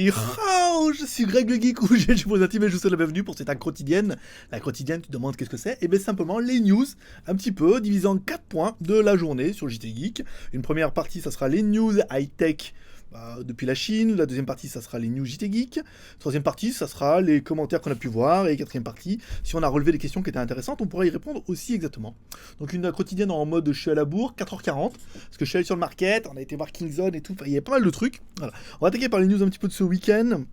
Oui, oh, je suis Greg le Geek, ou je vous intime et je vous souhaite la bienvenue pour cette quotidienne. La quotidienne, tu te demandes qu'est-ce que c'est? Et bien simplement les news, un petit peu, divisé en 4 points de la journée sur JT Geek. Une première partie, ça sera les news high-tech depuis la Chine. La deuxième partie, ça sera les news JT Geek. Troisième partie, ça sera les commentaires qu'on a pu voir. Et quatrième partie, si on a relevé des questions qui étaient intéressantes, on pourra y répondre aussi exactement. Donc une quotidienne en mode je suis à la bourre, 4h40, parce que je suis allé sur le market, on a été voir Kingzone et tout, il y a pas mal de trucs. Voilà. On va attaquer par les news un petit peu de ce week-end.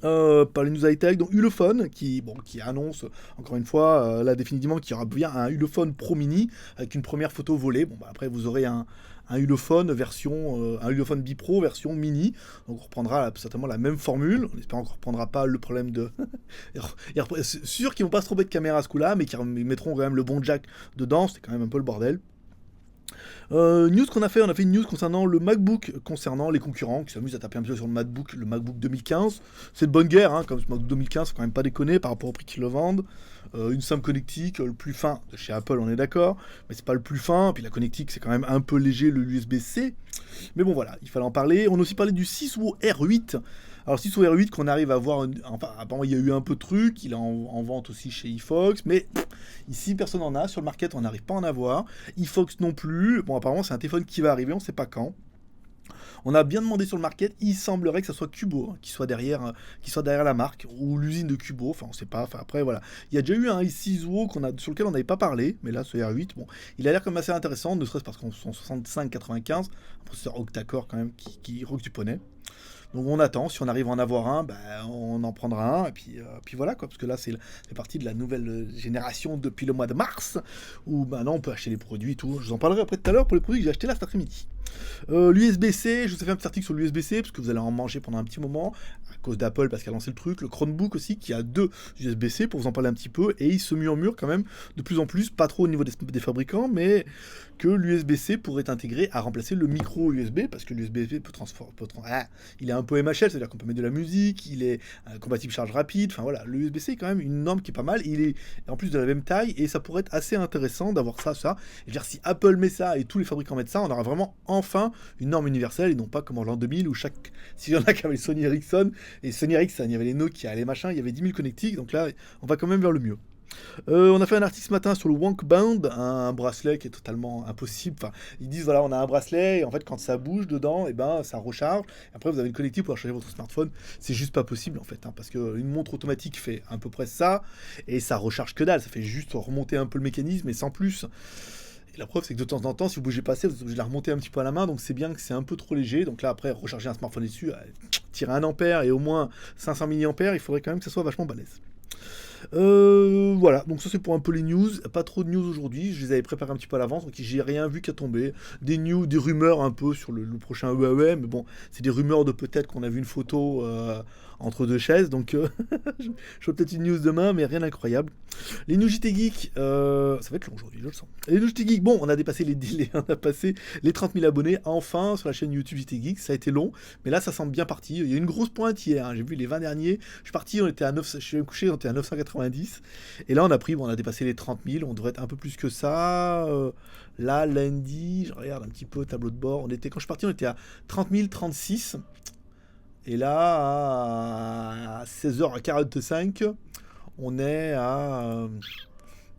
Par les news high-tech, donc Ulefone qui annonce encore une fois là définitivement qu'il y aura bien un Ulefone Pro Mini avec une première photo volée. Bon bah après vous aurez un Ulefone version un Ulefone Bipro version mini, donc on reprendra certainement la même formule, on espère qu'on ne reprendra pas le problème de c'est sûr qu'ils vont pas se tromper de caméra à ce coup-là, mais qu'ils mettront quand même le bon jack dedans, c'est quand même un peu le bordel. News qu'on a fait, on a fait une news concernant le MacBook, concernant les concurrents qui s'amusent à taper un peu sur le MacBook 2015. C'est de bonne guerre, hein, comme ce MacBook 2015, faut quand même pas déconner par rapport au prix qu'ils le vendent. Une SAM connectique, le plus fin de chez Apple, on est d'accord, mais c'est pas le plus fin. Puis la connectique, c'est quand même un peu léger, le USB-C. Mais bon, voilà, il fallait en parler. On a aussi parlé du 6WO R8. Alors 6WO R8 qu'on arrive à voir, enfin apparemment il y a eu un peu de trucs, il est en vente aussi chez eFox, mais ici personne n'en a, sur le market on n'arrive pas à en avoir, eFox non plus, bon apparemment c'est un téléphone qui va arriver, on sait pas quand. On a bien demandé sur le market, il semblerait que ça soit Cubo, hein, qui soit derrière la marque, ou l'usine de Cubo, enfin on sait pas, enfin après voilà. Il y a déjà eu un i6WO sur lequel on n'avait pas parlé, mais là ce R8, bon, il a l'air comme assez intéressant, ne serait-ce parce qu'on sont 65-95, un processeur octa-core quand même qui rock du poney. Donc on attend, si on arrive à en avoir un, bah, on en prendra un, et puis voilà quoi, parce que là c'est partie de la nouvelle génération depuis le mois de mars, où maintenant on peut acheter les produits et tout. Je vous en parlerai après tout à l'heure pour les produits que j'ai achetés là cet après-midi. L'USB-C, je vous ai fait un petit article sur l'USB-C, parce que vous allez en manger pendant un petit moment, à cause d'Apple, parce qu'elle a lancé le truc, le Chromebook aussi, qui a 2 USB-C, pour vous en parler un petit peu, et il se murmure quand même de plus en plus, pas trop au niveau des fabricants, mais que l'USB-C pourrait intégrer à remplacer le micro USB, parce que l'USB-C il est un peu MHL, c'est-à-dire qu'on peut mettre de la musique, il est compatible charge rapide, enfin voilà, le USB-C est quand même une norme qui est pas mal, il est en plus de la même taille, et ça pourrait être assez intéressant d'avoir ça. Et dire si Apple met ça et tous les fabricants mettent ça, on aura vraiment enfin une norme universelle, et non pas comme en l'an 2000 où s'il y en a qui avaient Sony Ericsson, et Sony Ericsson, il y avait les Nokia, les machins, il y avait 10 000 connectiques, donc là on va quand même vers le mieux. On a fait un article ce matin sur le Wankband, un bracelet qui est totalement impossible. Enfin, ils disent voilà, on a un bracelet et en fait quand ça bouge dedans, et ben ça recharge. Et après vous avez une connectique pour recharger votre smartphone. C'est juste pas possible en fait, hein, parce qu'une montre automatique fait à peu près ça et ça recharge que dalle. Ça fait juste remonter un peu le mécanisme et sans plus. Et la preuve, c'est que de temps en temps, si vous bougez pas assez, vous êtes obligé de la remonter un petit peu à la main, donc c'est bien que c'est un peu trop léger. Donc là, après, recharger un smartphone dessus, tirer 1 ampère et au moins 500 mAh, il faudrait quand même que ça soit vachement balèze. Voilà, donc ça c'est pour un peu les news. Pas trop de news aujourd'hui, je les avais préparés un petit peu à l'avance, donc j'ai rien vu qu'à tomber. Des news, des rumeurs un peu sur le prochain Huawei, mais bon, c'est des rumeurs de peut-être qu'on a vu une photo entre deux chaises, donc je ferai peut-être une news demain, mais rien d'incroyable. Les news JT Geek, ça va être long aujourd'hui, je le sens. Les news JT Geek, bon, on a dépassé on a passé les 30 000 abonnés, enfin, sur la chaîne YouTube JT Geek, ça a été long, mais là ça semble bien parti. Il y a une grosse pointe hier, hein. J'ai vu les 20 derniers, je suis parti, je suis couché, on était à 990, et là on a dépassé les 30 000, on devrait être un peu plus que ça. Là, lundi, je regarde un petit peu tableau de bord, quand je suis parti, on était à 30 036, et là, à 16h45, on est à...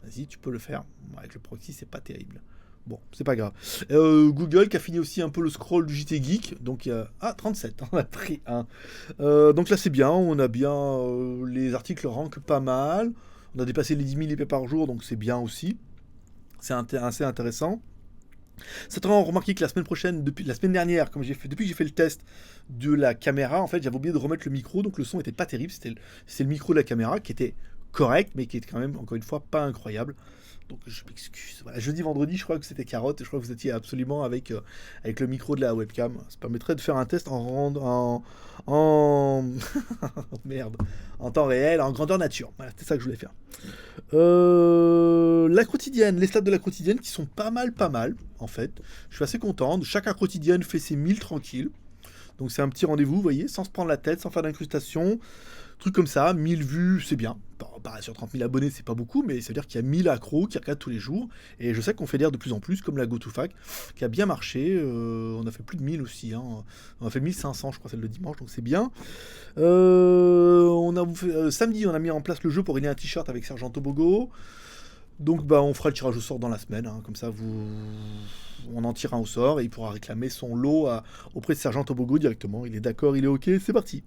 vas-y, tu peux le faire. Avec le proxy, c'est pas terrible. Bon, c'est pas grave. Google qui a fini aussi un peu le scroll du JT Geek. Donc, 37, on a pris un. Donc là, c'est bien. On a bien... les articles rankent pas mal. On a dépassé les 10 000 IP par jour, donc c'est bien aussi. C'est assez intéressant. Certainement remarqué que la semaine prochaine, depuis la semaine dernière, depuis que j'ai fait le test de la caméra, en fait, j'avais oublié de remettre le micro, donc le son était pas terrible. C'était le micro de la caméra qui était correct, mais qui était quand même, encore une fois, pas incroyable. Donc je m'excuse. Voilà, jeudi, vendredi, je crois que c'était carotte. Je crois que vous étiez absolument avec le micro de la webcam. Ça permettrait de faire un test merde, en temps réel, en grandeur nature. Voilà, c'est ça que je voulais faire. La quotidienne, les stats de la quotidienne qui sont pas mal, en fait. Je suis assez content. Chaque quotidienne fait ses 1000 tranquilles. Donc c'est un petit rendez-vous, vous voyez, sans se prendre la tête, sans faire d'incrustation. Truc comme ça, 1000 vues, c'est bien. Sur 30 000 abonnés, c'est pas beaucoup, mais ça veut dire qu'il y a 1000 accros qui regardent tous les jours. Et je sais qu'on fédère de plus en plus, comme la GoToFac, qui a bien marché. On a fait plus de 1000 aussi. Hein. On a fait 1500, je crois, celle de dimanche, donc c'est bien. Samedi, on a mis en place le jeu pour gagner un t-shirt avec Sergent Tobogo. Donc on fera le tirage au sort dans la semaine, hein. Comme ça on en tire un au sort et il pourra réclamer son lot auprès de Sergent Tobogo directement. Il est d'accord, il est ok, c'est parti.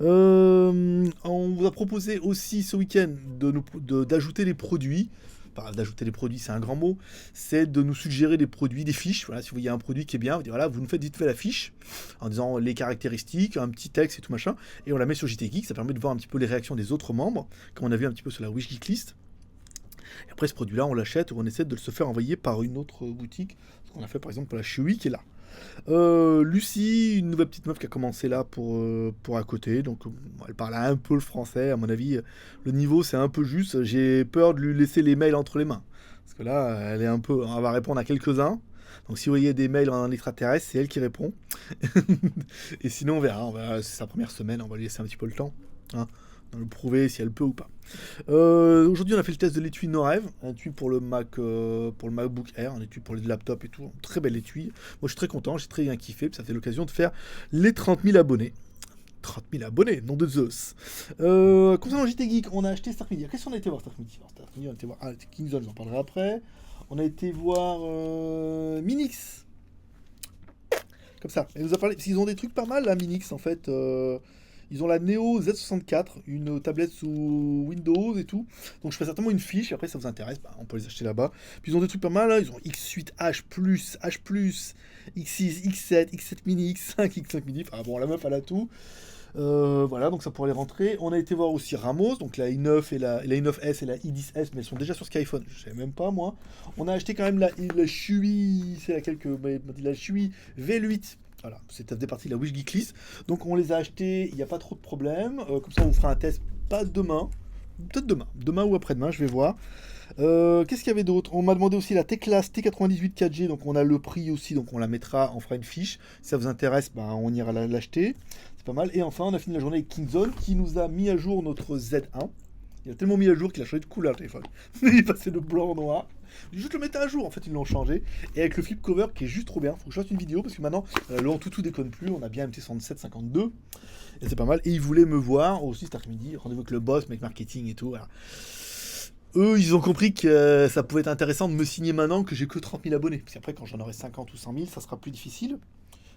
On vous a proposé aussi ce week-end d'ajouter des produits. Enfin, d'ajouter des produits, c'est un grand mot. C'est de nous suggérer des produits, des fiches. Voilà, si vous voyez un produit qui est bien, vous dites, voilà, vous nous faites vite fait la fiche en disant les caractéristiques, un petit texte et tout machin, et on la met sur JT Geek. Ça permet de voir un petit peu les réactions des autres membres, comme on a vu un petit peu sur la Wish Geek List. Et après, ce produit-là, on l'achète ou on essaie de se faire envoyer par une autre boutique. Ce qu'on a fait par exemple pour la Chewy qui est là. Lucie, une nouvelle petite meuf qui a commencé là pour à côté. Donc elle parle un peu le français. À mon avis, le niveau c'est un peu juste. J'ai peur de lui laisser les mails entre les mains. Parce que là, elle est un peu. On va répondre à quelques-uns. Donc si vous voyez des mails en extraterrestre, c'est elle qui répond. Et sinon, on verra. C'est sa première semaine. On va lui laisser un petit peu le temps. Hein, de le prouver si elle peut ou pas. Aujourd'hui, on a fait le test de l'étui Norev, un étui pour le MacBook Air, un étui pour les laptops et tout, un très bel étui. Moi, je suis très content, j'ai très bien kiffé, puis ça fait l'occasion de faire les 30 000 abonnés. 30 000 abonnés, nom de Zeus. Concernant JT Geek, on a acheté Stark Media. Qu'est-ce qu'on a été voir Stark Media? Stark Media, on a été voir Kingzone, j'en parlerai après. On a été voir Minix. Comme ça. Elle nous a parlé, parce qu'ils ont des trucs pas mal, là, Minix, en fait. Ils ont la Neo Z64, une tablette sous Windows et tout. Donc je fais certainement une fiche, et après ça vous intéresse, on peut les acheter là-bas. Puis ils ont des trucs pas mal, là. Ils ont X8H+, H+, X6, X7, X7 mini, X5, X5 mini. Enfin bon, la meuf elle a tout. Voilà, donc ça pourrait les rentrer. On a été voir aussi Ramos, donc la i9 et la i9S et la i10S, mais elles sont déjà sur Skyphone. Je savais même pas moi. On a acheté quand même la Chewy, c'est laquelle que la Chewy V8. Voilà, c'était des parties de la Wish Geek List. Donc on les a achetés, il n'y a pas trop de problème. Comme ça on vous fera un test, pas demain. Peut-être demain ou après-demain, je vais voir. Qu'est-ce qu'il y avait d'autre? On m'a demandé aussi la Teclas T98 4G, donc on a le prix aussi, donc on la mettra, on fera une fiche. Si ça vous intéresse, on ira l'acheter. C'est pas mal. Et enfin, on a fini la journée avec Kingzone qui nous a mis à jour notre Z1. Il a tellement mis à jour qu'il a changé de couleur le téléphone. Il est passé de blanc au noir. Juste le mettre à jour, en fait, ils l'ont changé. Et avec le flip cover qui est juste trop bien. Faut que je fasse une vidéo parce que maintenant, le Antutu déconne plus. On a bien MT6752. Et c'est pas mal. Et ils voulaient me voir aussi cet après-midi. Rendez-vous avec le boss, mec marketing et tout. Voilà. Eux, ils ont compris que ça pouvait être intéressant de me signer maintenant que j'ai que 30 000 abonnés. Parce qu'après, quand j'en aurai 50 ou 100 000, ça sera plus difficile.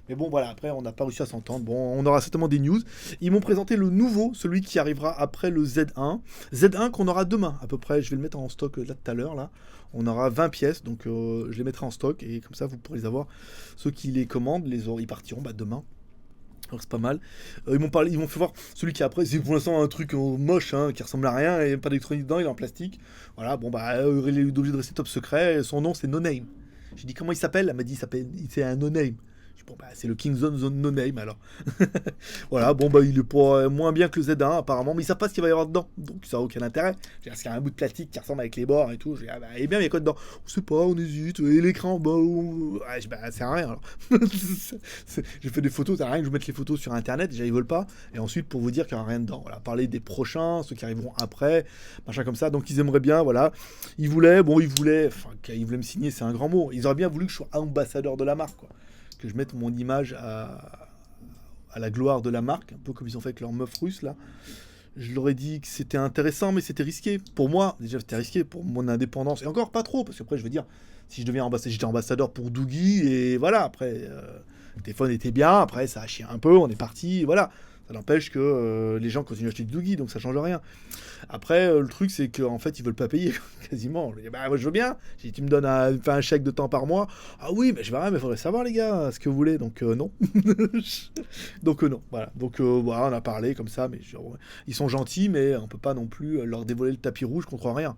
Mais bon, voilà, après, on n'a pas réussi à s'entendre. Bon, on aura certainement des news. Ils m'ont présenté le nouveau, celui qui arrivera après le Z1. Z1 qu'on aura demain, à peu près. Je vais le mettre en stock là tout à l'heure, là. On aura 20 pièces, donc je les mettrai en stock. Et comme ça, vous pourrez les avoir. Ceux qui les commandent, ils partiront demain. Alors c'est pas mal. Ils m'ont fait voir celui qui est après. C'est pour l'instant un truc moche, hein, qui ressemble à rien. Et pas d'électronique dedans, il est en plastique. Voilà, bon, il est obligé de rester top secret. Son nom, c'est No Name. J'ai dit comment il s'appelle. Elle m'a dit c'est un No Name. Bon, c'est le Kingzone Zone No Name alors. Voilà, bon, il est pas moins bien que le Z1 apparemment, mais ils savent pas ce qu'il va y avoir dedans, donc ça n'a aucun intérêt. Parce qu'il y a un bout de plastique qui ressemble avec les bords et tout. Eh bien, il y a quoi dedans? On sait pas, on hésite. Et l'écran, c'est rien alors. J'ai fait des photos, ça sert à rien que je mette les photos sur internet, déjà ils veulent pas. Et ensuite, pour vous dire qu'il n'y a rien dedans. Voilà, parler des prochains, ceux qui arriveront après, machin comme ça. Donc ils aimeraient bien, voilà. Ils voulaient me signer, c'est un grand mot. Ils auraient bien voulu que je sois ambassadeur de la marque, quoi. Que je mette mon image à la gloire de la marque, un peu comme ils ont fait avec leur meuf russe là. Je leur ai dit que c'était intéressant, mais c'était risqué. Pour moi, déjà c'était risqué pour mon indépendance. Et encore pas trop, parce qu'après je veux dire, si je deviens ambassadeur, j'étais ambassadeur pour Doogie, et voilà, après, le téléphone était bien, après ça a chié un peu, on est parti, et voilà. Ça n'empêche que les gens continuent à acheter du Doogie, donc ça change rien. Après, le truc, c'est qu'en fait, ils veulent pas payer, quasiment. Je dis, moi, je veux bien. Si tu me donnes un chèque de temps par mois, ah oui, mais je verrai, mais il faudrait savoir, les gars, ce que vous voulez. Donc, non. Donc, non. Voilà. Donc, voilà, on a parlé comme ça, mais ils sont gentils, mais on peut pas non plus leur dévoiler le tapis rouge contre rien.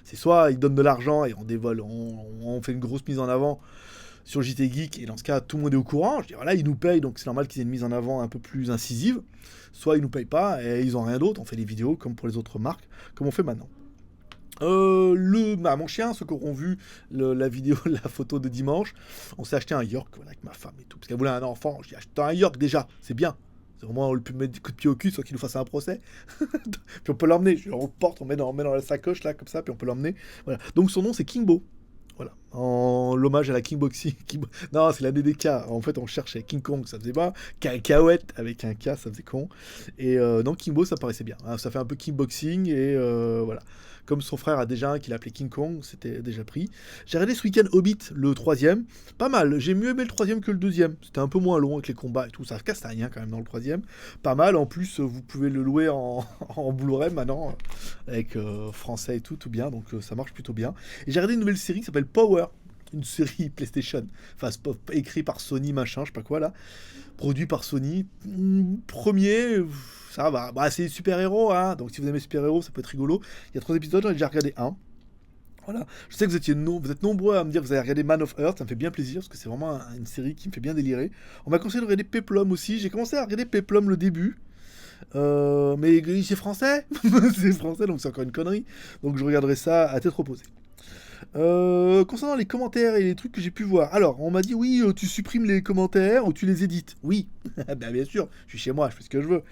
C'est soit ils donnent de l'argent et on dévoile, on fait une grosse mise en avant sur JT Geek, et dans ce cas, tout le monde est au courant. Je dis, voilà, ils nous payent, donc c'est normal qu'ils aient une mise en avant un peu plus incisive. Soit ils nous payent pas, et ils ont rien d'autre, on fait des vidéos comme pour les autres marques, comme on fait maintenant. Mon chien, ceux qui auront vu la vidéo, la photo de dimanche, on s'est acheté un York voilà, avec ma femme et tout. Parce qu'elle voulait un enfant. J'ai acheté un York déjà, c'est bien. C'est vraiment, on peut mettre des coups de pied au cul sans qu'il nous fasse un procès. Puis on peut l'emmener. On le porte, on met dans la sacoche là, comme ça, puis on peut l'emmener. Voilà. Donc son nom, c'est Kimbo. Voilà, en l'hommage à la kickboxing. Non, c'est l'année des K. En fait, on cherchait King Kong, ça faisait pas. Cacahuète avec un K, ça faisait con. Et non, Kimbo, ça paraissait bien. Hein, ça fait un peu kickboxing et voilà. Comme son frère a déjà un qu'il a appelé King Kong, c'était déjà pris. J'ai regardé ce week-end Hobbit, le troisième. Pas mal. J'ai mieux aimé le troisième que le deuxième. C'était un peu moins long avec les combats et tout. Ça casse rien quand même dans le troisième. Pas mal. En plus, vous pouvez le louer en Blu-ray maintenant, avec français et tout, tout bien. Donc ça marche plutôt bien. Et j'ai regardé une nouvelle série qui s'appelle Power, une série PlayStation, enfin c'est pas écrit par Sony machin, je sais pas quoi là, produit par Sony. Premier, ça va, bah, c'est des super-héros, hein, donc si vous aimez super-héros, ça peut être rigolo. Il y a 3 épisodes, j'en ai déjà regardé un. Voilà. Je sais que vous êtes nombreux à me dire que vous avez regardé Man of Earth, ça me fait bien plaisir parce que c'est vraiment une série qui me fait bien délirer. On m'a conseillé de regarder Peplum aussi, j'ai commencé à regarder Peplum le début. Mais c'est français, c'est français donc c'est encore une connerie. Donc je regarderai ça à tête reposée. Concernant les commentaires et les trucs que j'ai pu voir. Alors, on m'a dit oui, tu supprimes les commentaires ou tu les édites. Oui, ben, bien sûr, je suis chez moi, je fais ce que je veux.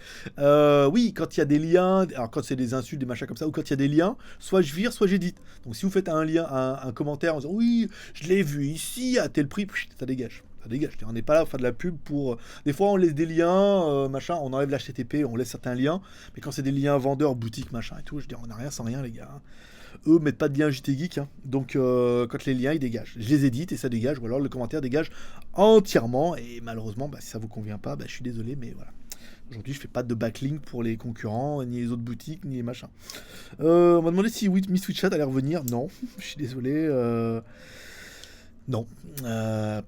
Oui, quand il y a des liens, alors quand c'est des insultes, des machins comme ça, ou quand il y a des liens, soit je vire, soit j'édite. Donc si vous faites un lien, un commentaire en disant oui, je l'ai vu ici à tel prix, ça dégage. Ça dégage. On n'est pas là à faire de la pub pour. Des fois, on laisse des liens, machin, on enlève l'HTTP, on laisse certains liens. Mais quand c'est des liens vendeurs, boutique, machin et tout, je dis, on n'a rien sans rien, les gars. Eux mettent pas de lien JT Geek, hein. Donc quand les liens ils dégagent, je les édite et ça dégage, ou alors le commentaire dégage entièrement. Et malheureusement, bah, si ça vous convient pas, bah, je suis désolé, mais voilà. Aujourd'hui, je fais pas de backlink pour les concurrents, ni les autres boutiques, ni les machins. On m'a demandé si Miss Witchat allait revenir. Non, je suis désolé. Non,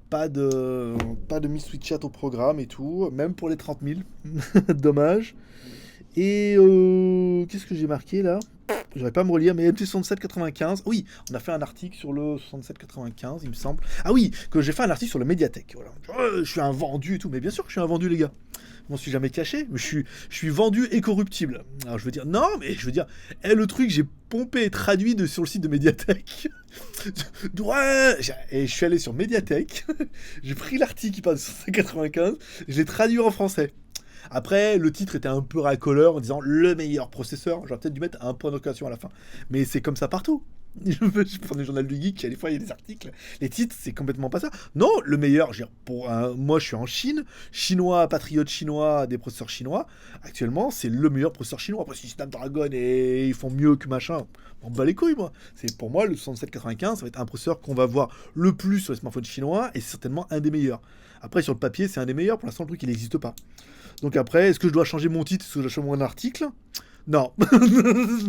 pas de Miss Witchat au programme et tout, même pour les 30 000. Dommage. Et qu'est-ce que j'ai marqué là? J'aurais pas à me relire, mais MT6795. Oui, on a fait un article sur le 6795, il me semble. Ah oui, que j'ai fait un article sur le Mediatek. Voilà. Je suis un vendu et tout, mais bien sûr que je suis un vendu, les gars. Je m'en suis jamais caché, mais je suis vendu et corruptible. Alors je veux dire, non, mais je veux dire, le truc, j'ai pompé et traduit sur le site de Mediatek. Ouais, et je suis allé sur Mediatek, j'ai pris l'article qui parle de 6795, je l'ai traduit en français. Après, le titre était un peu racoleur en disant le meilleur processeur. J'aurais peut-être dû mettre un point d'occasion à la fin. Mais c'est comme ça partout. Je prends le journal du geek, des fois il y a des articles. Les titres, c'est complètement pas ça. Non, le meilleur, moi je suis en Chine, chinois, patriote chinois, des processeurs chinois. Actuellement, c'est le meilleur processeur chinois. Parce que Snapdragon et ils font mieux que machin. On bat les couilles, moi. C'est pour moi le 6795, ça va être un processeur qu'on va voir le plus sur les smartphones chinois et c'est certainement un des meilleurs. Après, sur le papier, c'est un des meilleurs. Pour l'instant, le truc, il n'existe pas. Donc après, est-ce que je dois changer mon titre? Est-ce que je dois changer mon article? Non.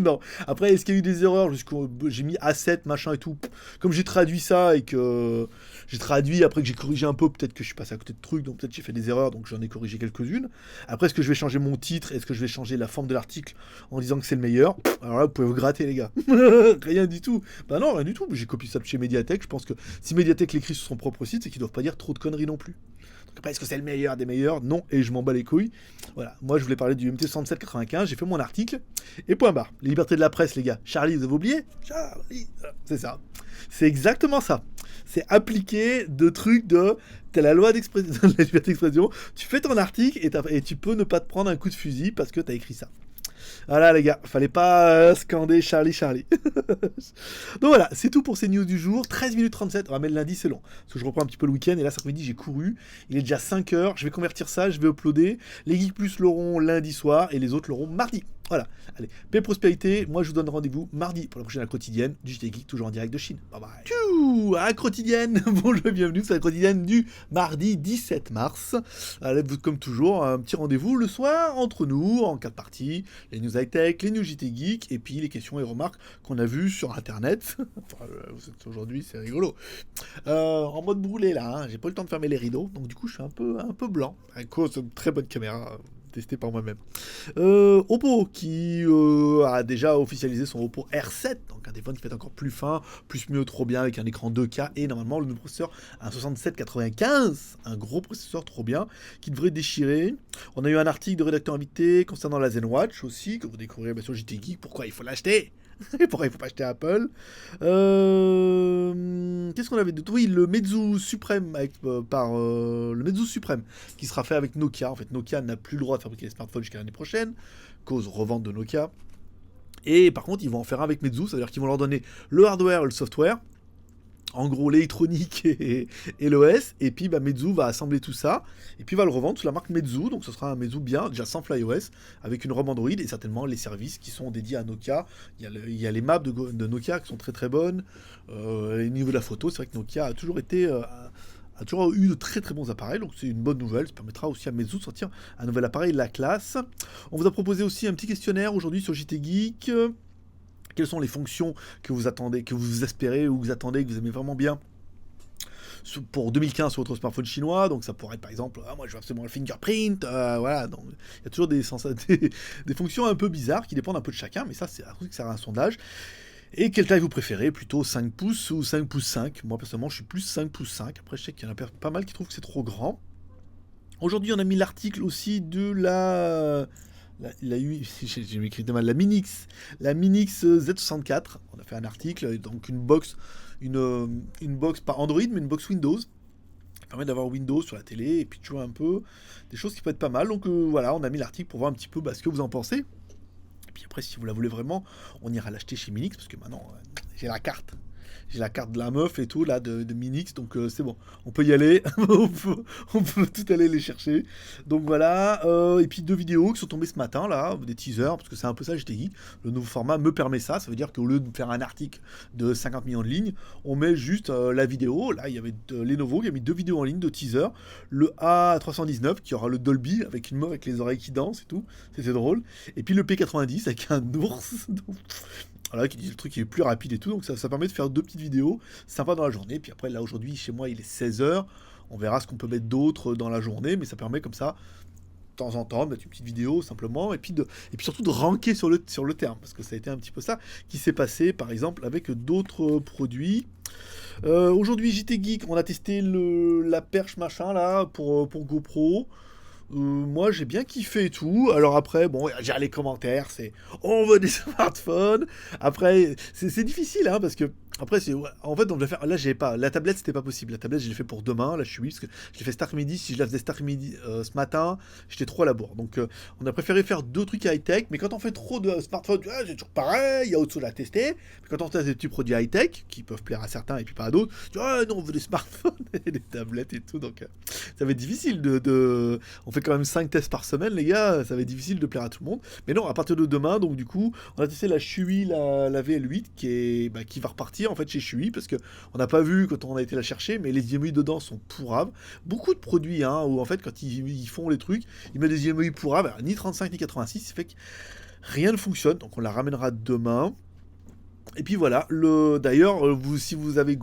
Non. Après, est-ce qu'il y a eu des erreurs? J'ai mis A7, machin et tout. Comme j'ai traduit ça et que j'ai traduit après que j'ai corrigé un peu, peut-être que je suis passé à côté de trucs, donc peut-être j'ai fait des erreurs, donc j'en ai corrigé quelques-unes. Après, est-ce que je vais changer mon titre? Est-ce que je vais changer la forme de l'article en disant que c'est le meilleur? Alors là, vous pouvez vous gratter, les gars. Rien du tout. Bah non, rien du tout. J'ai copié ça de chez Mediatek. Je pense que si Mediatek l'écrit sur son propre site, c'est qu'ils doivent pas dire trop de conneries non plus. Après, est-ce que c'est le meilleur des meilleurs? Non, et je m'en bats les couilles. Voilà, moi je voulais parler du MT6795, j'ai fait mon article, et point barre. Les libertés de la presse, les gars. Charlie, vous avez oublié? Charlie, c'est ça. C'est exactement ça. C'est appliquer de trucs de... T'as la loi de la liberté d'expression, tu fais ton article, et tu peux ne pas te prendre un coup de fusil parce que t'as écrit ça. Voilà les gars, fallait pas scander Charlie Charlie. Donc voilà, c'est tout pour ces news du jour. 13 minutes 37, on va mettre lundi, c'est long. Parce que je reprends un petit peu le week-end et là cet après-midi j'ai couru. Il est déjà 5 heures, je vais convertir ça, je vais uploader. Les Geeks Plus l'auront lundi soir et les autres l'auront mardi. Voilà, allez, paix et prospérité, moi je vous donne rendez-vous mardi pour la prochaine quotidienne du JT Geek, toujours en direct de Chine. Bye bye. Tchou, à la quotidienne, bonjour et bienvenue, c'est la quotidienne du mardi 17 mars. Allez, comme toujours, un petit rendez-vous le soir entre nous, en 4 parties, les news high-tech, les news JT Geek, et puis les questions et remarques qu'on a vues sur internet. Enfin, aujourd'hui c'est rigolo. En mode brûlé là, hein. J'ai pas eu le temps de fermer les rideaux, donc du coup je suis un peu blanc, à cause d'une très bonne caméra. Testé par moi-même. Oppo qui a déjà officialisé son Oppo R7, donc un téléphone qui fait encore plus fin, plus mieux, trop bien avec un écran 2K et normalement le nouveau processeur un 6795, un gros processeur trop bien qui devrait déchirer. On a eu un article de rédacteur invité concernant la ZenWatch aussi que vous découvrirez sur JT Geek. Pourquoi il faut l'acheter? Pourquoi il faut pas acheter Apple. Qu'est-ce qu'on avait d'autre? Oui, le Meizu Supreme le Meizu Supreme qui sera fait avec Nokia. En fait, Nokia n'a plus le droit de fabriquer les smartphones jusqu'à l'année prochaine, cause revente de Nokia. Et par contre, ils vont en faire un avec Meizu, c'est-à-dire qu'ils vont leur donner le hardware et le software. En gros, l'électronique et l'OS, et puis Meizu va assembler tout ça, et puis va le revendre sous la marque Meizu, donc ce sera un Meizu bien, déjà sans FlyOS, avec une ROM Android, et certainement les services qui sont dédiés à Nokia. Il y a les maps de Nokia qui sont très très bonnes, et au niveau de la photo, c'est vrai que Nokia a toujours eu de très très bons appareils, donc c'est une bonne nouvelle, ça permettra aussi à Meizu de sortir un nouvel appareil de la classe. On vous a proposé aussi un petit questionnaire aujourd'hui sur JT Geek. Quelles sont les fonctions que vous attendez, que vous espérez ou que vous attendez, que vous aimez vraiment bien pour 2015 sur votre smartphone chinois? Donc ça pourrait être par exemple, moi je veux absolument le fingerprint, voilà. Donc il y a toujours des fonctions un peu bizarres qui dépendent un peu de chacun, mais ça c'est un truc, ça sert à un sondage. Et quelle taille vous préférez? Plutôt 5 pouces ou 5 pouces 5? Moi personnellement je suis plus 5 pouces 5. Après je sais qu'il y en a pas mal qui trouvent que c'est trop grand. Aujourd'hui on a mis l'article aussi de j'ai écrit de mal, la Minix Z64. On a fait un article, donc une box pas Android, mais une box Windows. Ça permet d'avoir Windows sur la télé et puis de jouer un peu, des choses qui peuvent être pas mal. Donc voilà, on a mis l'article pour voir un petit peu ce que vous en pensez. Et puis après, si vous la voulez vraiment, on ira l'acheter chez Minix, parce que maintenant, j'ai la carte. J'ai la carte de la meuf et tout, là, de Minix, donc c'est bon. On peut y aller, on peut tout aller les chercher. Donc voilà, et puis 2 vidéos qui sont tombées ce matin, là, des teasers, parce que c'est un peu ça, JT Geek. Le nouveau format me permet ça, ça veut dire qu'au lieu de faire un article de 50 millions de lignes, on met juste la vidéo. Là, il y avait Lenovo qui a mis 2 vidéos en ligne de teaser. Le A319 qui aura le Dolby, avec une meuf avec les oreilles qui dansent et tout, c'était drôle. Et puis le P90 avec un ours. Voilà, qui dit le truc qui est plus rapide et tout, donc ça permet de faire 2 petites vidéos sympas dans la journée. Puis après, là aujourd'hui, chez moi, il est 16h. On verra ce qu'on peut mettre d'autre dans la journée, mais ça permet comme ça, de temps en temps, de mettre une petite vidéo simplement, et puis surtout de ranker sur le terme, parce que ça a été un petit peu ça qui s'est passé, par exemple, avec d'autres produits. Aujourd'hui, JT Geek, on a testé la perche machin là pour GoPro. Moi j'ai bien kiffé et tout. Alors après, bon, j'ai les commentaires, c'est on veut des smartphones. Après, c'est difficile, hein, parce que après, en fait, on devait faire. Là, j'ai pas. La tablette, c'était pas possible. La tablette, je l'ai fait pour demain. Là, je suis oui, parce que je l'ai fait cet après-midi. Si je la faisais cet après-midi ce matin, j'étais trop à la bourre. Donc, on a préféré faire 2 trucs high-tech. Mais quand on fait trop de smartphones, c'est toujours pareil. Il y a autre chose à tester. Mais quand on teste des petits produits high-tech, qui peuvent plaire à certains et puis pas à d'autres, non, on veut des smartphones et des tablettes et tout. Donc, ça va être difficile On fait quand même 5 tests par semaine, les gars. Ça va être difficile de plaire à tout le monde. Mais non, à partir de demain, donc du coup, on a testé la Shui, la VL8, qui va repartir en fait chez Shui, parce que on n'a pas vu quand on a été la chercher, mais les IMEI dedans sont pourrables. Beaucoup de produits, hein, où en fait quand ils font les trucs, ils mettent des IMEI pourrables, alors, ni 35 ni 86, ça fait que rien ne fonctionne. Donc on la ramènera demain. Et puis voilà, d'ailleurs, si vous avez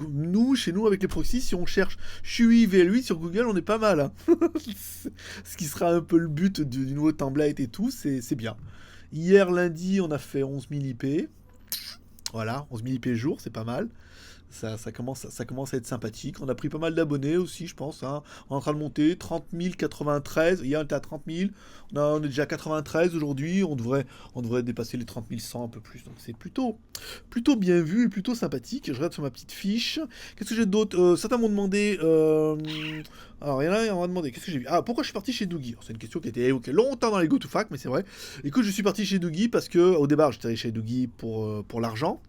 chez nous avec les proxys, si on cherche Shui VL8 sur Google, on est pas mal, hein. Ce qui sera un peu le but du nouveau template et tout, c'est bien. Hier lundi, on a fait 11 000 IP. Voilà, 11 000 IP jour, c'est pas mal. Ça commence à être sympathique. On a pris pas mal d'abonnés aussi, je pense, hein. On est en train de monter, 30 093. Hier, on était à 30 000. On est déjà à 93 aujourd'hui. On devrait dépasser les 30 100 un peu plus. Donc c'est plutôt bien vu et plutôt sympathique. Je regarde sur ma petite fiche. Qu'est-ce que j'ai d'autre? Certains m'ont demandé... Alors, il y en a, on m'a demandé, qu'est-ce que j'ai vu? Ah, pourquoi je suis parti chez Doogie? C'est une question qui a été évoquée longtemps dans les GoToFac, mais c'est vrai. Écoute, je suis parti chez Doogie parce que, au départ, j'étais allé chez Doogie pour l'argent.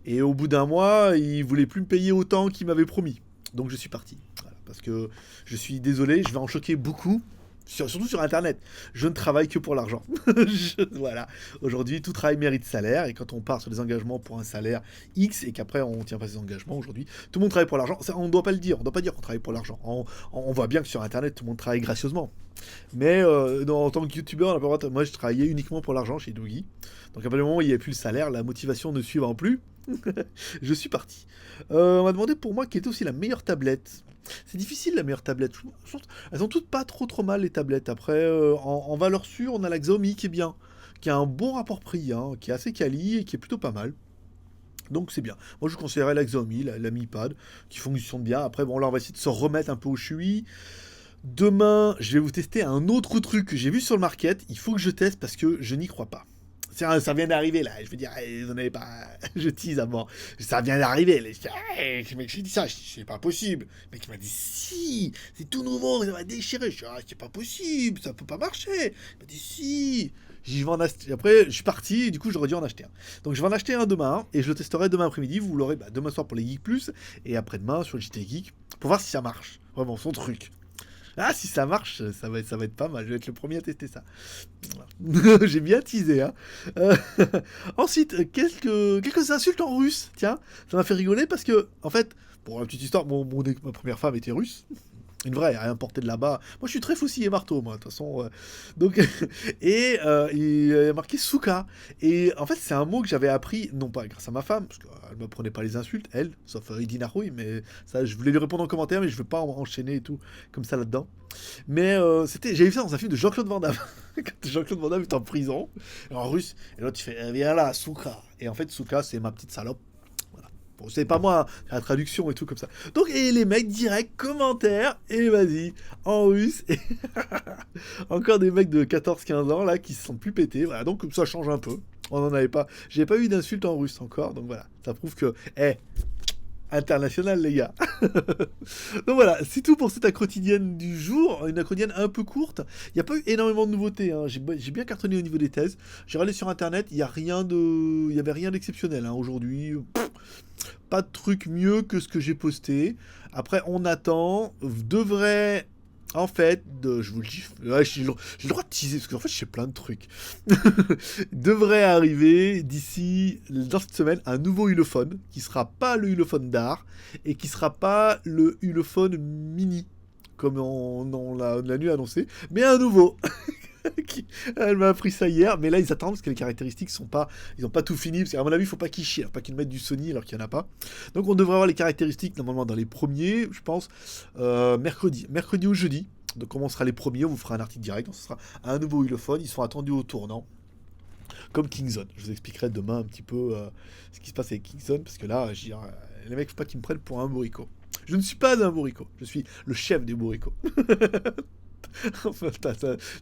Et au bout d'un mois, il voulait plus me payer autant qu'il m'avait promis. Donc je suis parti. Voilà, parce que je suis désolé, je vais en choquer beaucoup. Surtout sur Internet. Je ne travaille que pour l'argent. Voilà. Aujourd'hui, tout travail mérite salaire. Et quand on part sur des engagements pour un salaire X et qu'après on ne tient pas ses engagements, aujourd'hui, tout le monde travaille pour l'argent. Ça, on ne doit pas le dire. On ne doit pas dire qu'on travaille pour l'argent. On voit bien que sur Internet, tout le monde travaille gracieusement. Mais en tant que youtubeur, on n'a pas le droit moi, je travaillais uniquement pour l'argent chez Doogie. Donc à partir du moment où il n'y avait plus le salaire, la motivation ne suivant plus, je suis parti. On m'a demandé pour moi quelle était aussi la meilleure tablette. C'est difficile la meilleure tablette. Elles ont toutes pas trop mal les tablettes. Après, en valeur sûre, on a la Xiaomi qui est bien, qui a un bon rapport prix, hein, qui est assez quali et qui est plutôt pas mal. Donc c'est bien. Moi je conseillerais la Xiaomi, la Mi Pad, qui fonctionne bien. Après bon là on va essayer de se remettre un peu au Shui. Demain je vais vous tester un autre truc que j'ai vu sur le market. Il faut que je teste parce que je n'y crois pas. Ça vient d'arriver là, je veux dire, vous n'avez pas. Je tease à mort. Ça vient d'arriver. Là. Mec, j'ai dit ça, c'est pas possible. Le mec il m'a dit si, c'est tout nouveau, ça va déchirer. Je dis c'est pas possible, ça peut pas marcher. Il m'a dit si. Je vais en acheter. Après, je suis parti et du coup, j'aurais dû en acheter un. Donc, je vais en acheter un demain et je le testerai demain après-midi. Vous l'aurez demain soir pour les Geek Plus et après-demain sur le JT Geek pour voir si ça marche. Vraiment, son truc. Ah, si ça marche, ça va être pas mal. Je vais être le premier à tester ça. Voilà. J'ai bien teasé. Hein. Euh, Ensuite, quelques insultes en russe. Tiens, ça m'a fait rigoler parce que, en fait, pour une petite histoire, ma première femme était russe. Une vraie, rien importé de là-bas. Moi, je suis très foussy et marteau, moi, de toute façon. Donc, il y a marqué Souka. Et en fait, c'est un mot que j'avais appris, non pas grâce à ma femme, parce qu'elle ne me prenait pas les insultes, elle, sauf Edina Rouille, mais ça, je voulais lui répondre en commentaire, mais je ne veux pas enchaîner et tout, comme ça là-dedans. Mais j'ai vu ça dans un film de Jean-Claude Van Damme. Quand Jean-Claude Van Damme est en prison, en russe, et l'autre, il fait viens là, Souka. Et en fait, Souka, c'est ma petite salope. Bon, c'est pas moi, la traduction et tout comme ça. Donc, et les mecs, direct, commentaires, et vas-y, en russe. Et encore des mecs de 14-15 ans, là, qui se sont plus pétés. Voilà, donc ça change un peu. On n'en avait pas. J'ai pas eu d'insultes en russe encore, donc voilà. Ça prouve que, international, les gars. Donc voilà, c'est tout pour cette quotidienne du jour. Une quotidienne un peu courte. Il n'y a pas eu énormément de nouveautés. Hein. J'ai bien cartonné au niveau des thèses. J'ai regardé sur internet, il n'y avait rien d'exceptionnel hein, aujourd'hui. Pas de truc mieux que ce que j'ai posté. Après, on attend. Devrait. En fait, je vous le dis, ouais, j'ai le droit de teaser, parce qu'en fait, je fais plein de trucs. Devrait arriver d'ici, dans cette semaine, un nouveau Ulefone, qui sera pas le Ulefone d'art, et qui sera pas le Ulefone mini, comme on l'a nu annoncé, mais un nouveau. Elle m'a appris ça hier, mais là ils attendent parce que les caractéristiques sont pas, ils ont pas tout fini parce qu'à mon avis il faut pas qu'ils chient, pas qu'ils mettent du Sony alors qu'il y en a pas. Donc on devrait avoir les caractéristiques normalement dans les premiers, je pense mercredi ou jeudi. Donc comment on sera les premiers, on vous fera un article direct, donc ce sera un nouveau Ulefone, ils sont attendus au tournant. Comme Kingzone, je vous expliquerai demain un petit peu ce qui se passe avec Kingzone parce que là, les mecs faut pas qu'ils me prennent pour un bourricot. Je ne suis pas un bourricot, je suis le chef des bourricots. Enfin,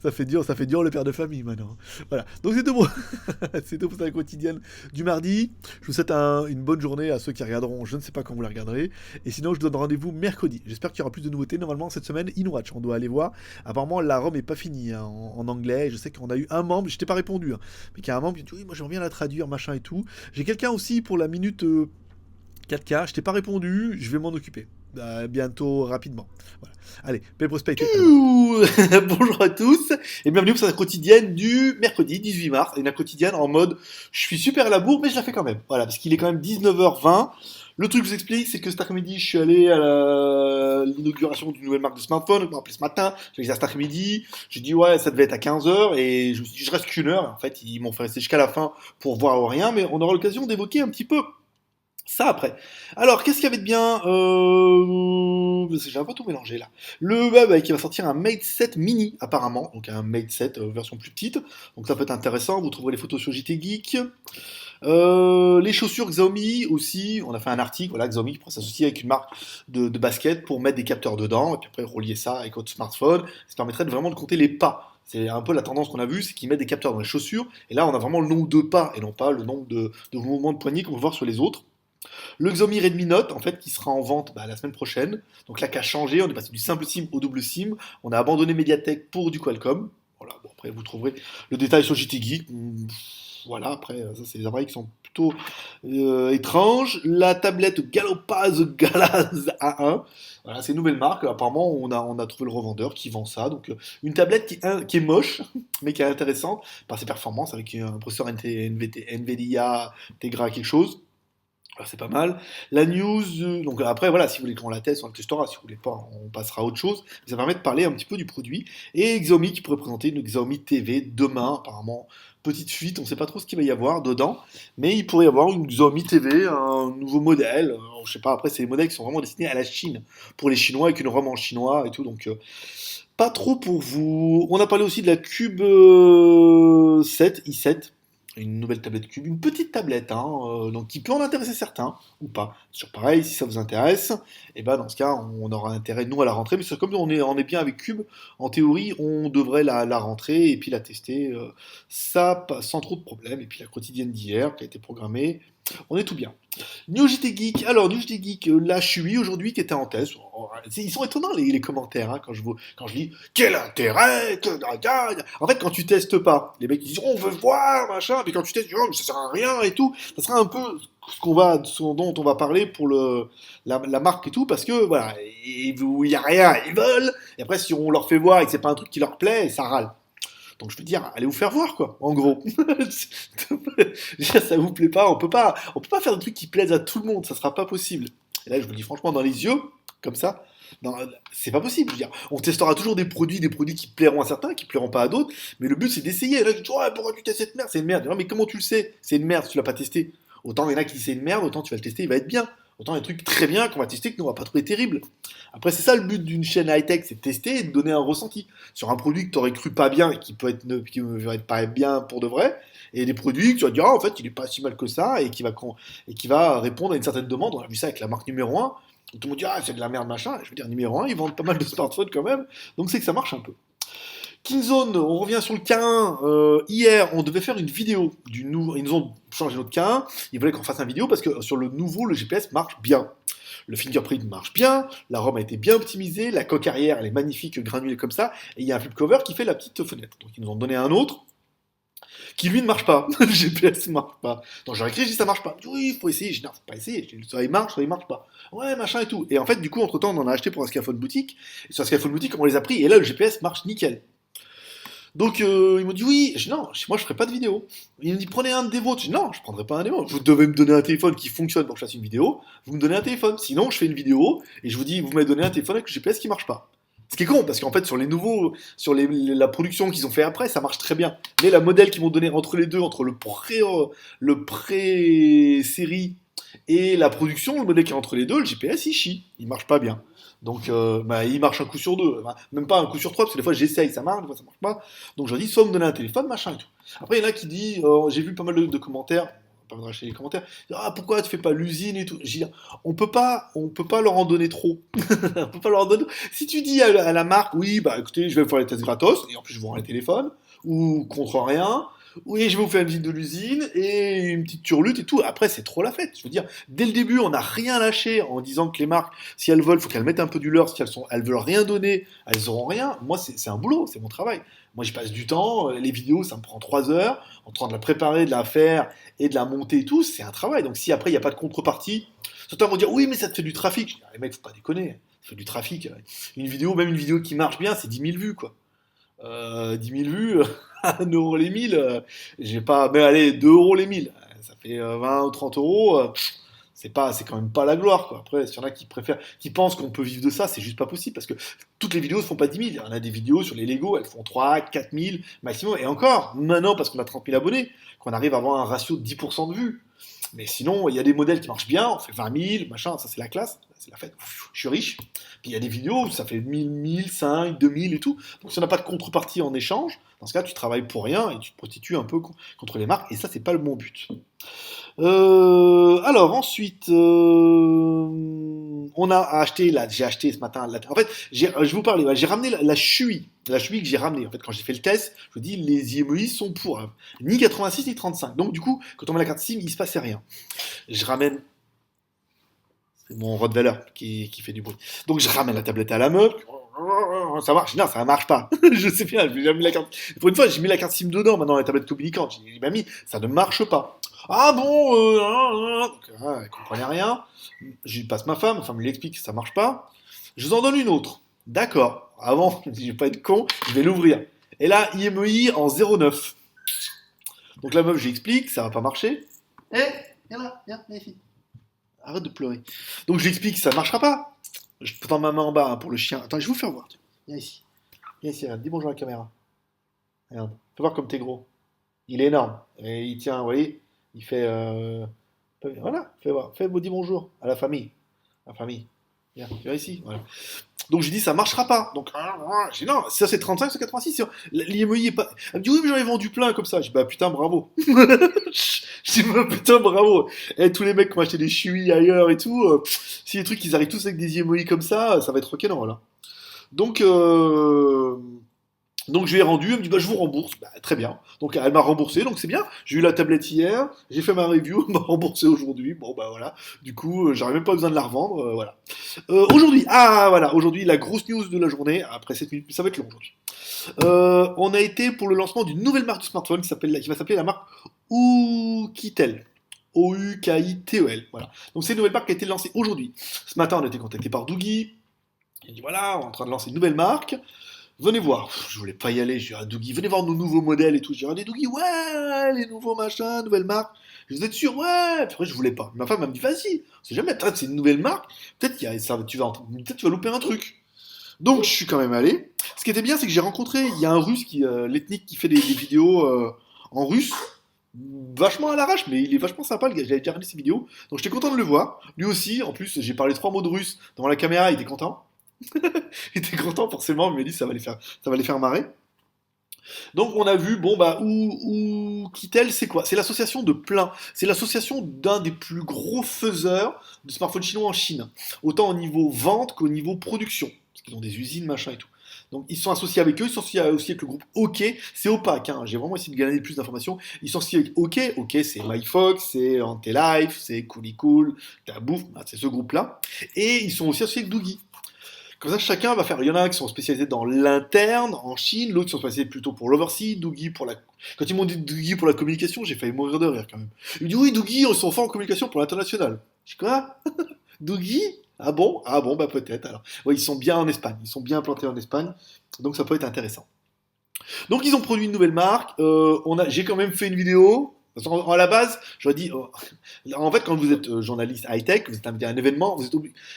ça fait dur le père de famille maintenant. Voilà. Donc c'est tout pour, c'est tout pour la quotidienne du mardi. Je vous souhaite une bonne journée à ceux qui regarderont. Je ne sais pas quand vous la regarderez. Et sinon, je donne rendez-vous mercredi. J'espère qu'il y aura plus de nouveautés. Normalement, cette semaine, InWatch, on doit aller voir. Apparemment, la ROM est pas finie hein, en anglais. Je sais qu'on a eu un membre, je t'ai pas répondu, hein, mais qu'il y a un membre qui dit oui, moi j'aimerais bien la traduire, machin et tout. J'ai quelqu'un aussi pour la minute 4K. Je t'ai pas répondu. Je vais m'en occuper. Bientôt, rapidement. Voilà. Allez, paix prospérité. Bonjour à tous et bienvenue pour cette quotidienne du mercredi 18 mars. Une quotidienne en mode je suis super à la bourre mais je la fais quand même. Voilà, parce qu'il est quand même 19h20. Le truc que je vous explique, c'est que cet après-midi, je suis allé à l'inauguration d'une nouvelle marque de smartphone. Je me rappelais ce matin, j'ai dit ça cet après-midi. J'ai dit ouais, ça devait être à 15h et je me suis dit je reste qu'une heure. En fait, ils m'ont fait rester jusqu'à la fin pour voir rien, mais on aura l'occasion d'évoquer un petit peu ça après. Alors, qu'est-ce qu'il y avait de bien j'ai un peu tout mélangé là. Qui va sortir un Mate 7 mini apparemment, donc un Mate 7 version plus petite. Donc ça peut être intéressant. Vous trouverez les photos sur JT Geek. Les chaussures Xiaomi aussi. On a fait un article. Voilà, Xiaomi qui pourrait s'associer avec une marque de basket pour mettre des capteurs dedans et puis après relier ça avec votre smartphone. Ça permettrait de vraiment de compter les pas. C'est un peu la tendance qu'on a vue, c'est qu'ils mettent des capteurs dans les chaussures. Et là, on a vraiment le nombre de pas et non pas le nombre de mouvements de poignet qu'on peut voir sur les autres. Le Xiaomi Redmi Note, en fait, qui sera en vente la semaine prochaine. Donc là, qui a changé, on est passé du simple SIM au double SIM. On a abandonné Mediatek pour du Qualcomm. Voilà, bon, après, vous trouverez le détail sur JT Geek. Voilà, après, ça, c'est des appareils qui sont plutôt étranges. La tablette Galopaz Galaz A1. Voilà, c'est une nouvelle marque. Apparemment, on a trouvé le revendeur qui vend ça. Donc, une tablette qui est moche, mais qui est intéressante par ses performances avec un processeur NVIDIA Tegra quelque chose. Alors c'est pas mal. La news, donc après voilà, si vous voulez qu'on la teste, on la testera. Si vous voulez pas, on passera à autre chose. Ça permet de parler un petit peu du produit. Et Xiaomi qui pourrait présenter une Xiaomi TV demain, apparemment. Petite fuite, on sait pas trop ce qu'il va y avoir dedans. Mais il pourrait y avoir une Xiaomi TV, un nouveau modèle. Je sais pas, après c'est des modèles qui sont vraiment destinés à la Chine. Pour les Chinois, avec une ROM en chinois et tout. Donc pas trop pour vous. On a parlé aussi de la Cube 7, i7. une nouvelle tablette cube, une petite tablette, hein, donc qui peut en intéresser certains ou pas. Sur pareil, si ça vous intéresse, et ben dans ce cas, on aura intérêt nous à la rentrer. Mais c'est comme on est bien avec Cube, en théorie, on devrait la rentrer et puis la tester, sans trop de problèmes. Et puis la quotidienne d'hier qui a été programmée, on est tout bien. New JT Geek, alors New JT Geek, là je suis aujourd'hui qui était en test. Ils sont étonnants les commentaires hein, quand je lis quel intérêt En fait, quand tu testes pas, les mecs ils disent on veut voir machin, puis quand tu testes, oh, ça sert à rien et tout. Ça sera un peu ce dont on va parler pour la marque et tout, parce que voilà, il y a rien, ils veulent. Et après, si on leur fait voir et que c'est pas un truc qui leur plaît, ça râle. Donc je veux dire, allez vous faire voir quoi, en gros. Ça vous plaît pas, on peut pas faire des trucs qui plaisent à tout le monde, ça sera pas possible. Et là je vous le dis franchement dans les yeux, comme ça, non, c'est pas possible. Je veux dire, on testera toujours des produits qui plairont à certains, qui plairont pas à d'autres, mais le but c'est d'essayer. Et là je dis, ouais, pourquoi tu testes cette merde? C'est une merde. Non, mais comment tu le sais? C'est une merde si tu l'as pas testé. Autant il y en a qui disent c'est une merde, autant tu vas le tester, il va être bien. Autant il y a des trucs très bien qu'on va tester que nous on va pas trouver terrible. Après, c'est ça le but d'une chaîne high-tech, c'est de tester et de donner un ressenti sur un produit que tu aurais cru pas bien et qui va être pas bien pour de vrai, et des produits que tu vas dire, ah, en fait, il est pas si mal que ça et qui va répondre à une certaine demande. On a vu ça avec la marque numéro un. Tout le monde dit, ah, c'est de la merde, machin. Je veux dire, numéro un, ils vendent pas mal de smartphones quand même, donc c'est que ça marche un peu. Killzone, on revient sur le K1. Hier, on devait faire une vidéo du nouveau. Ils nous ont changé notre K1. Ils voulaient qu'on fasse une vidéo parce que sur le nouveau, le GPS marche bien. Le fingerprint marche bien, la ROM a été bien optimisée, la coque arrière, elle est magnifique, granulée comme ça, et il y a un flip cover qui fait la petite fenêtre. Donc ils nous ont donné un autre qui lui ne marche pas. Le GPS ne marche pas. Donc j'ai écrit, je dis ça marche pas. Je dis, oui, il faut essayer. Je dis non, faut pas essayer. Je dis, soit il marche pas. Ouais, machin et tout. Et en fait, du coup, entre temps, on en a acheté pour un Skyphone boutique. Et sur un Skyphone boutique, on les a pris, et là, le GPS marche nickel. Donc ils m'ont dit oui, je dis non, moi je ferai pas de vidéo. Ils m'ont dit prenez un des vôtres, je dis non, je prendrai pas un des vôtres. Vous devez me donner un téléphone qui fonctionne pour que je fasse une vidéo, vous me donnez un téléphone, sinon je fais une vidéo et je vous dis vous m'avez donné un téléphone avec le GPS qui marche pas. Ce qui est con, parce qu'en fait sur les nouveaux, sur la production qu'ils ont fait après, ça marche très bien. Mais la modèle qu'ils m'ont donné entre les deux, entre le pré-série et la production, le modèle qui est entre les deux, le GPS il chie, il marche pas bien. Donc, il marche un coup sur deux, enfin, même pas un coup sur trois, parce que des fois j'essaye, ça marche, des fois ça marche pas. Donc je leur dis, soit vous me donnez un téléphone, machin et tout. Après, il y en a qui disent, j'ai vu pas mal de commentaires, pas me racheter les commentaires, ah pourquoi tu fais pas l'usine et tout. J'ai dit, on peut pas leur en donner trop. On peut pas leur en donner. Si tu dis à la marque, oui, bah écoutez, je vais vous faire les tests gratos, et en plus je vous rends les téléphones, ou contre rien. Oui, je vais vous faire une visite de l'usine et une petite turlute et tout. Après, c'est trop la fête. Je veux dire, dès le début, on n'a rien lâché en disant que les marques, si elles veulent, faut qu'elles mettent un peu du leur. Si elles veulent rien donner, elles auront rien. Moi, c'est un boulot, c'est mon travail. Moi, j'y passe du temps. Les vidéos, ça me prend 3 heures. En train de la préparer, de la faire et de la monter et tout, c'est un travail. Donc, si après, il n'y a pas de contrepartie, certains vont dire, oui, mais ça te fait du trafic. Je dis, ah, les mecs, faut pas déconner. Ça fait du trafic. Une vidéo, même une vidéo qui marche bien, c'est 10 000 vues, quoi. 10 000 vues, 1 euro les 1000, j'ai pas, mais allez, 2 euros les 1000, ça fait 20 ou 30 euros, c'est quand même pas la gloire, quoi. Après, s'il y en a qui pensent qu'on peut vivre de ça, c'est juste pas possible, parce que toutes les vidéos ne font pas 10 000, il y en a des vidéos sur les Lego, elles font 3, 4 000 maximum, et encore, maintenant, parce qu'on a 30 000 abonnés, qu'on arrive à avoir un ratio de 10% de vues. Mais sinon, il y a des modèles qui marchent bien, on fait 20 000, machin, ça c'est la classe, c'est la fête, je suis riche. Puis il y a des vidéos où ça fait 1000, 1000, 5, 2000 et tout. Donc si on n'a pas de contrepartie en échange, dans ce cas, tu travailles pour rien et tu te prostitues un peu contre les marques, et ça, c'est pas le bon but. Alors ensuite, on a acheté, j'ai acheté ce matin, en fait, je vous parlais, j'ai ramené la Shui que j'ai ramené. En fait, quand j'ai fait le test, je vous dis, les IMEI sont pour ni 86 ni 35. Donc du coup, quand on met la carte SIM, il se passait rien. Je ramène, c'est mon Rottweiler qui fait du bruit. Donc je ramène la tablette à la meuf. Ça marche? Non, ça marche pas. Je sais bien, j'ai mis la carte. Pour une fois, j'ai mis la carte SIM dedans, maintenant la tablette communicante. J'ai dit, mamie, ça ne marche pas. Ah bon, elle comprenait rien. Je lui passe ma femme lui explique que ça marche pas. Je vous en donne une autre. D'accord. Avant, je vais pas être con, je vais l'ouvrir. Et là, IMEI en 0,9. Donc la meuf, j'explique, ça va pas marcher. Eh, viens là, viens, les arrête de pleurer. Donc je lui explique que ça marchera pas. Je prends ma main en bas hein, pour le chien. Attends, je vais vous faire voir. Viens ici. Viens ici, regarde. Dis bonjour à la caméra. Regarde. Fais voir comme t'es gros. Il est énorme. Et il tient, vous voyez, il fait... Voilà, fais voir. Dis bonjour à la famille. La famille. Viens ici. Voilà. Donc j'ai dit ça marchera pas. Donc j'ai dit non, si ça c'est 35, c'est 86. L'IMEI est pas. Elle me dit oui mais j'en ai vendu plein comme ça. Je dis bah putain bravo. Je dis bah putain bravo. Et tous les mecs qui ont acheté des chui ailleurs et tout, si les trucs ils arrivent tous avec des IMEI comme ça va être rock'n'roll là. Donc donc je lui ai rendu, elle me dit bah je vous rembourse, bah, très bien. Donc elle m'a remboursé, donc c'est bien. J'ai eu la tablette hier, j'ai fait ma review, elle m'a remboursé aujourd'hui. Bon bah voilà. Du coup, j'aurais même pas besoin de la revendre, voilà. Aujourd'hui, voilà, aujourd'hui la grosse news de la journée. Après 7 minutes, ça va être long aujourd'hui. On a été pour le lancement d'une nouvelle marque de smartphone qui va s'appeler la marque Oukitel. Oukitel, voilà. Donc c'est une nouvelle marque qui a été lancée aujourd'hui. Ce matin, on a été contacté par Doogie. Il dit voilà, on est en train de lancer une nouvelle marque. Venez voir. Je voulais pas y aller. Je dis à Doogie, venez voir nos nouveaux modèles et tout. Je dis à Doogie, ouais, les nouveaux machins, nouvelle marque. Je dis, vous êtes sûr? Ouais. Puis après, je voulais pas. Ma femme m'a dit, vas-y. C'est jamais, c'est une nouvelle marque. Peut-être peut-être tu vas louper un truc. Donc, je suis quand même allé. Ce qui était bien, c'est que j'ai rencontré, il y a un russe l'ethnique qui fait des vidéos en russe. Vachement à l'arrache, mais il est vachement sympa, le gars. J'avais déjà regardé ses vidéos. Donc, j'étais content de le voir. Lui aussi, en plus, j'ai parlé 3 mots de russe devant la caméra, il était content. Il était content forcément, il m'a dit ça va les faire marrer. Donc on a vu, bon bah, Kitel, c'est quoi? C'est l'association de plein, c'est l'association d'un des plus gros faiseurs de smartphones chinois en Chine, autant au niveau vente qu'au niveau production, parce qu'ils ont des usines, machin et tout. Donc ils sont associés avec eux, ils sont associés aussi avec le groupe OK, c'est opaque, hein. J'ai vraiment essayé de gagner plus d'informations. Ils sont associés avec OK, OK c'est MyFox, c'est Antelife, c'est Coolicool, Tabouf, c'est ce groupe-là. Et ils sont aussi associés avec Doogie. Comme ça, chacun va faire. Il y en a qui sont spécialisés dans l'interne, en Chine, l'autre qui sont spécialisés plutôt pour l'overseas, Doogie pour la. Quand ils m'ont dit Doogie pour la communication, j'ai failli mourir de rire quand même. Ils me disent oui, Doogie, ils sont forts en communication pour l'international. Je dis quoi? Doogie? Ah bon? Ah bon, bah peut-être alors. Oui, ils sont bien en Espagne, ils sont bien implantés en Espagne, donc ça peut être intéressant. Donc ils ont produit une nouvelle marque. J'ai quand même fait une vidéo. À la base, j'aurais dit, en fait, quand vous êtes journaliste high-tech, vous êtes invité à un événement, vous êtes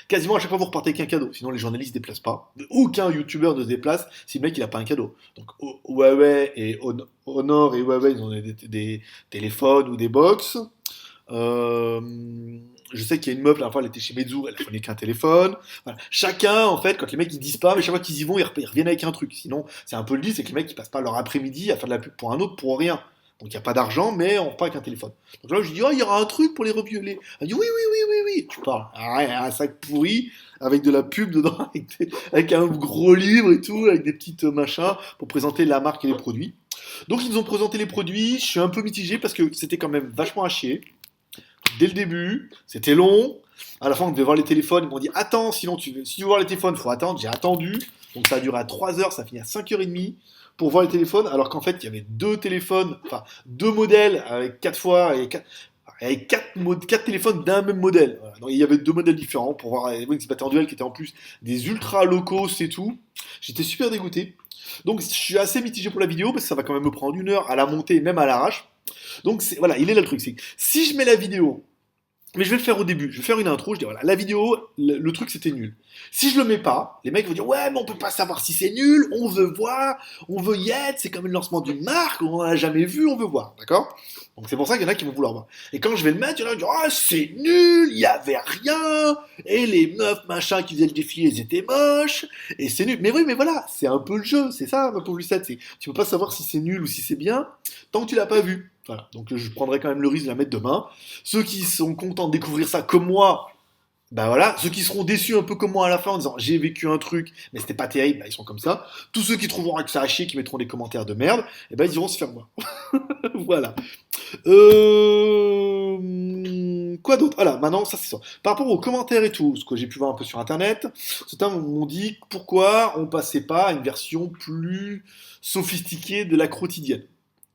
quasiment à chaque fois vous repartez avec un cadeau. Sinon, les journalistes ne se déplacent pas. Aucun youtubeur ne se déplace si le mec il a pas un cadeau. Donc Huawei et Honor et Huawei, ils ont des téléphones ou des box. Je sais qu'il y a une meuf, la dernière fois, elle était chez Meizu, elle a fourni qu'un téléphone. Voilà. Chacun, en fait, quand les mecs ils disent pas, mais chaque fois qu'ils y vont, ils reviennent avec un truc. Sinon, c'est un peu le dit, c'est que les mecs ils passent pas leur après-midi à faire de la pub pour un autre pour rien. Donc il n'y a pas d'argent, mais on repart avec un téléphone. Donc là, je dis, oh, il y aura un truc pour les reviewer. Elle dit, oui, oui, oui, oui, oui. Tu parles. Un sac pourri, avec de la pub dedans, avec un gros livre et tout, avec des petites machins, pour présenter la marque et les produits. Donc ils nous ont présenté les produits, je suis un peu mitigé parce que c'était quand même vachement à chier. Dès le début, c'était long. À la fin, on devait voir les téléphones. Ils m'ont dit, attends, si tu veux voir les téléphones, il faut attendre. J'ai attendu. Donc ça a duré à 3 heures, ça finit à 5h30 pour voir les téléphones, alors qu'en fait, il y avait 2 téléphones, enfin 2 modèles avec 4 fois, avec 4 téléphones d'un même modèle. Voilà. Donc, il y avait 2 modèles différents pour voir les Xperia Duel qui étaient en plus des ultra low cost et tout. J'étais super dégoûté. Donc je suis assez mitigé pour la vidéo parce que ça va quand même me prendre 1 heure à la monter, même à l'arrache. Donc voilà, il est là le truc. C'est que si je mets la vidéo, mais je vais le faire au début, je vais faire une intro, je dis voilà, la vidéo, le truc c'était nul. Si je le mets pas, les mecs vont dire ouais, mais on peut pas savoir si c'est nul, on veut voir, on veut y être, c'est comme le lancement d'une marque, on l'a jamais vu, on veut voir, d'accord? Donc c'est pour ça qu'il y en a qui vont vouloir voir. Et quand je vais le mettre, il y en a qui vont dire ah, c'est nul, il y avait rien, et les meufs machin qui faisaient le défi, elles étaient moches, et c'est nul. Mais oui, mais voilà, c'est un peu le jeu, c'est ça ma pauvre Lucette, tu peux pas savoir si c'est nul ou si c'est bien tant que tu l'as pas vu. Voilà, donc je prendrai quand même le risque de la mettre demain. Ceux qui sont contents de découvrir ça comme moi, bah voilà. Ceux qui seront déçus un peu comme moi à la fin en disant j'ai vécu un truc, mais c'était pas terrible, bah ils sont comme ça. Tous ceux qui trouveront que ça a chier, qui mettront des commentaires de merde, et ben ils iront se faire voir. Voilà. Quoi d'autre? Voilà, maintenant ça c'est ça. Par rapport aux commentaires et tout, ce que j'ai pu voir un peu sur internet, certains m'ont dit pourquoi on passait pas à une version plus sophistiquée de la quotidienne,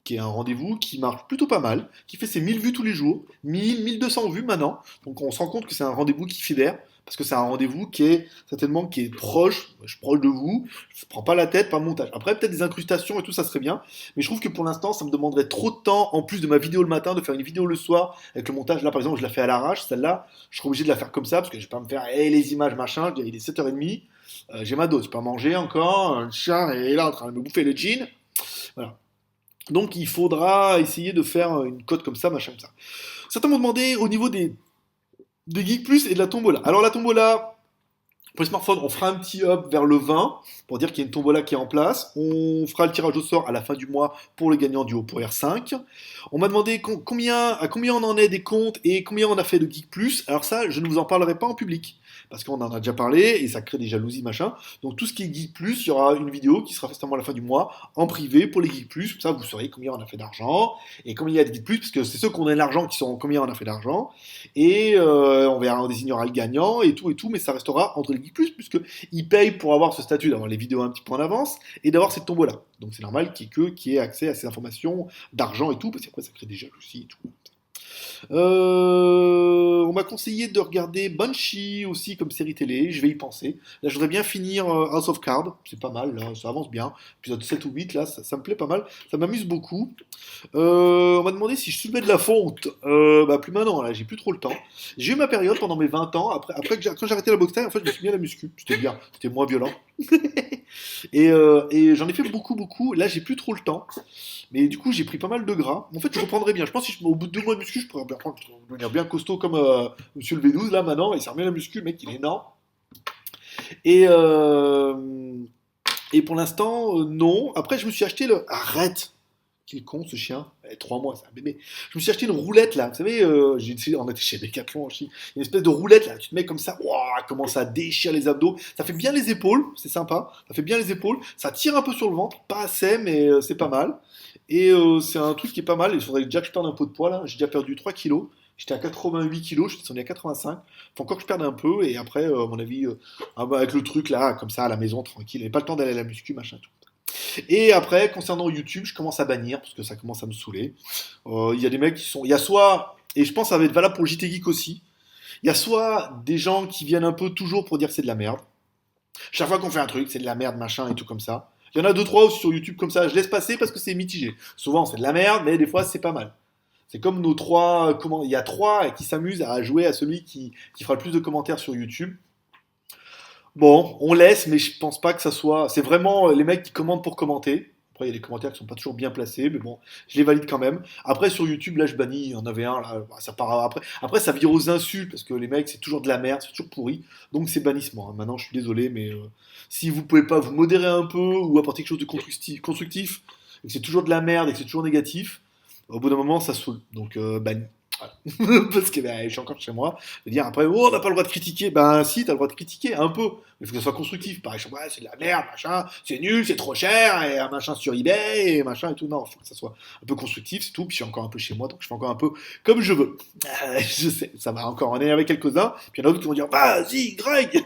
qui est un rendez-vous qui marche plutôt pas mal, qui fait ses 1000 vues tous les jours, 1000, 1200 vues maintenant. Donc on se rend compte que c'est un rendez-vous qui fédère, parce que c'est un rendez-vous qui est certainement qui est proche, je suis proche de vous, je ne prends pas la tête par le montage. Après peut-être des incrustations et tout ça serait bien, mais je trouve que pour l'instant ça me demanderait trop de temps, en plus de ma vidéo le matin, de faire une vidéo le soir avec le montage. Là par exemple je la fais à l'arrache, celle-là, je serai obligé de la faire comme ça, parce que je vais pas me faire les images machin, je dis, il est 7h30, j'ai ma dose, je peux pas manger encore, le chien est là en train de me bouffer le jean, voilà. Donc il faudra essayer de faire une cote comme ça, machin comme ça. Certains m'ont demandé au niveau des Geek Plus et de la tombola. Alors la tombola, Pour les smartphones, on fera un petit up vers le 20 pour dire qu'il y a une tombola qui est en place. On fera le tirage au sort à la fin du mois pour le gagnant du Oppo R5. On m'a demandé à combien on en est des comptes et combien on a fait de Geek Plus. Alors ça, je ne vous en parlerai pas en public parce qu'on en a déjà parlé et ça crée des jalousies machin. Donc tout ce qui est Geek Plus, il y aura une vidéo qui sera faite à la fin du mois en privé pour les Geek Plus. Comme ça, vous saurez combien on a fait d'argent et combien il y a de Geek Plus parce que c'est ceux qui ont l'argent qui sauront combien on a fait d'argent. Et on désignera le gagnant et tout, mais ça restera entre les Geek Plus, puisque ils payent pour avoir ce statut, d'avoir les vidéos un petit peu en avance, et d'avoir cette tombola. Donc c'est normal qu'il y ait accès à ces informations d'argent et tout, parce qu'après ça crée des jalousies et tout. On m'a conseillé de regarder Banshee aussi comme série télé, je vais y penser. Là, je voudrais bien finir House of Cards, c'est pas mal, là, ça avance bien. Épisode 7 ou 8, là, ça me plaît pas mal, ça m'amuse beaucoup. On m'a demandé si je soulevais de la fonte. Plus maintenant, là, j'ai plus trop le temps. J'ai eu ma période pendant mes 20 ans, quand j'ai arrêté la boxe taille, en fait, je me suis mis à la muscu. C'était bien, c'était moins violent. et j'en ai fait beaucoup, beaucoup. Là, j'ai plus trop le temps. Mais du coup, j'ai pris pas mal de gras. En fait, je reprendrai bien. Je pense qu'au bout de 2 mois de muscu, je pourrais devenir bien costaud comme Monsieur le V12 là maintenant. Il s'est remis à la muscu, le mec, il est énorme. Et, et pour l'instant, non. Après, je me suis acheté le. Arrête! Quel con ce chien, 3 mois, c'est un bébé. Je me suis acheté une roulette là, vous savez, on était chez Decathlon aussi, une espèce de roulette là, tu te mets comme ça, ouah, comment ça déchire les abdos, ça fait bien les épaules, c'est sympa, ça fait bien les épaules, ça tire un peu sur le ventre, pas assez, mais c'est pas mal. Et c'est un truc qui est pas mal, il faudrait déjà que je perde un peu de poids là, j'ai déjà perdu 3 kilos, j'étais à 88 kilos, je suis descendu à 85, faut encore que je perde un peu, et après, à mon avis, avec le truc là, comme ça, à la maison, tranquille, et pas le temps d'aller à la muscu, machin, tout. Et après, concernant YouTube, je commence à bannir parce que ça commence à me saouler. Il y a des mecs qui sont. Il y a soit, et je pense que ça va être valable pour le JT Geek aussi, il y a soit des gens qui viennent un peu toujours pour dire que c'est de la merde. Chaque fois qu'on fait un truc, c'est de la merde, machin et tout comme ça. Il y en a 2-3 aussi sur YouTube comme ça, je laisse passer parce que c'est mitigé. Souvent, c'est de la merde, mais des fois, c'est pas mal. C'est comme nos 3. Il y a 3 qui s'amusent à jouer à celui qui fera le plus de commentaires sur YouTube. Bon, on laisse, mais je pense pas que ça soit. C'est vraiment les mecs qui commentent pour commenter. Après, il y a des commentaires qui sont pas toujours bien placés, mais bon, je les valide quand même. Après, sur YouTube, là, je bannis. Il y en avait un, là, ça part après. Après, ça vire aux insultes, parce que les mecs, c'est toujours de la merde, c'est toujours pourri. Donc, c'est bannissement. Hein. Maintenant, je suis désolé, mais si vous pouvez pas vous modérer un peu ou apporter quelque chose de constructif, et que c'est toujours de la merde et que c'est toujours négatif, au bout d'un moment, ça saoule. Donc, banni. Voilà. Parce que je suis encore chez moi. De dire après, oh, on n'a pas le droit de critiquer. Ben si, t'as le droit de critiquer, un peu. Mais il faut que ça soit constructif. Pareil, je dis, ouais, c'est de la merde, machin, c'est nul, c'est trop cher, et un machin sur eBay, et machin et tout. Non, il faut que ça soit un peu constructif, c'est tout. Puis je suis encore un peu chez moi, donc je fais encore un peu comme je veux. Je sais, ça va encore en énerver quelques-uns. Puis il y en a d'autres qui vont dire, vas-y, Greg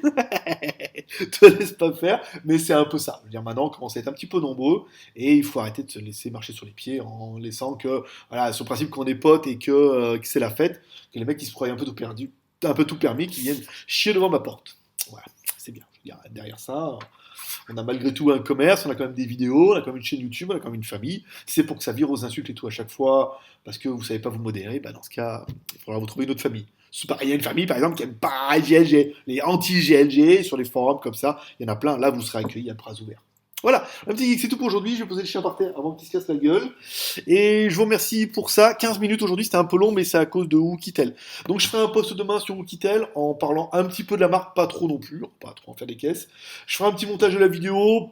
te laisse pas faire. Mais c'est un peu ça. Je veux dire, maintenant, on commence à être un petit peu nombreux, et il faut arrêter de se laisser marcher sur les pieds en laissant que, voilà, sur le principe qu'on est potes et que c'est la fête, que les mecs qui se croient un peu tout perdu, un peu tout permis, qui viennent chier devant ma porte. Voilà, c'est bien. Je veux dire, derrière ça, on a malgré tout un commerce, on a quand même des vidéos, on a quand même une chaîne YouTube, on a quand même une famille. Si c'est pour que ça vire aux insultes et tout à chaque fois, parce que vous savez pas vous modérer, bah dans ce cas, il faudra vous trouver une autre famille. Il y a une famille, par exemple, qui aime pas GLG, les anti-GLG sur les forums comme ça, il y en a plein. Là, vous serez accueillis à bras ouverts. Voilà, un petit geek, c'est tout pour aujourd'hui. Je vais poser le chien par terre avant qu'il se casse la gueule. Et je vous remercie pour ça. 15 minutes aujourd'hui, c'était un peu long, mais c'est à cause de Oukitel. Donc je ferai un post demain sur Oukitel en parlant un petit peu de la marque, pas trop non plus, pas trop en faire des caisses. Je ferai un petit montage de la vidéo,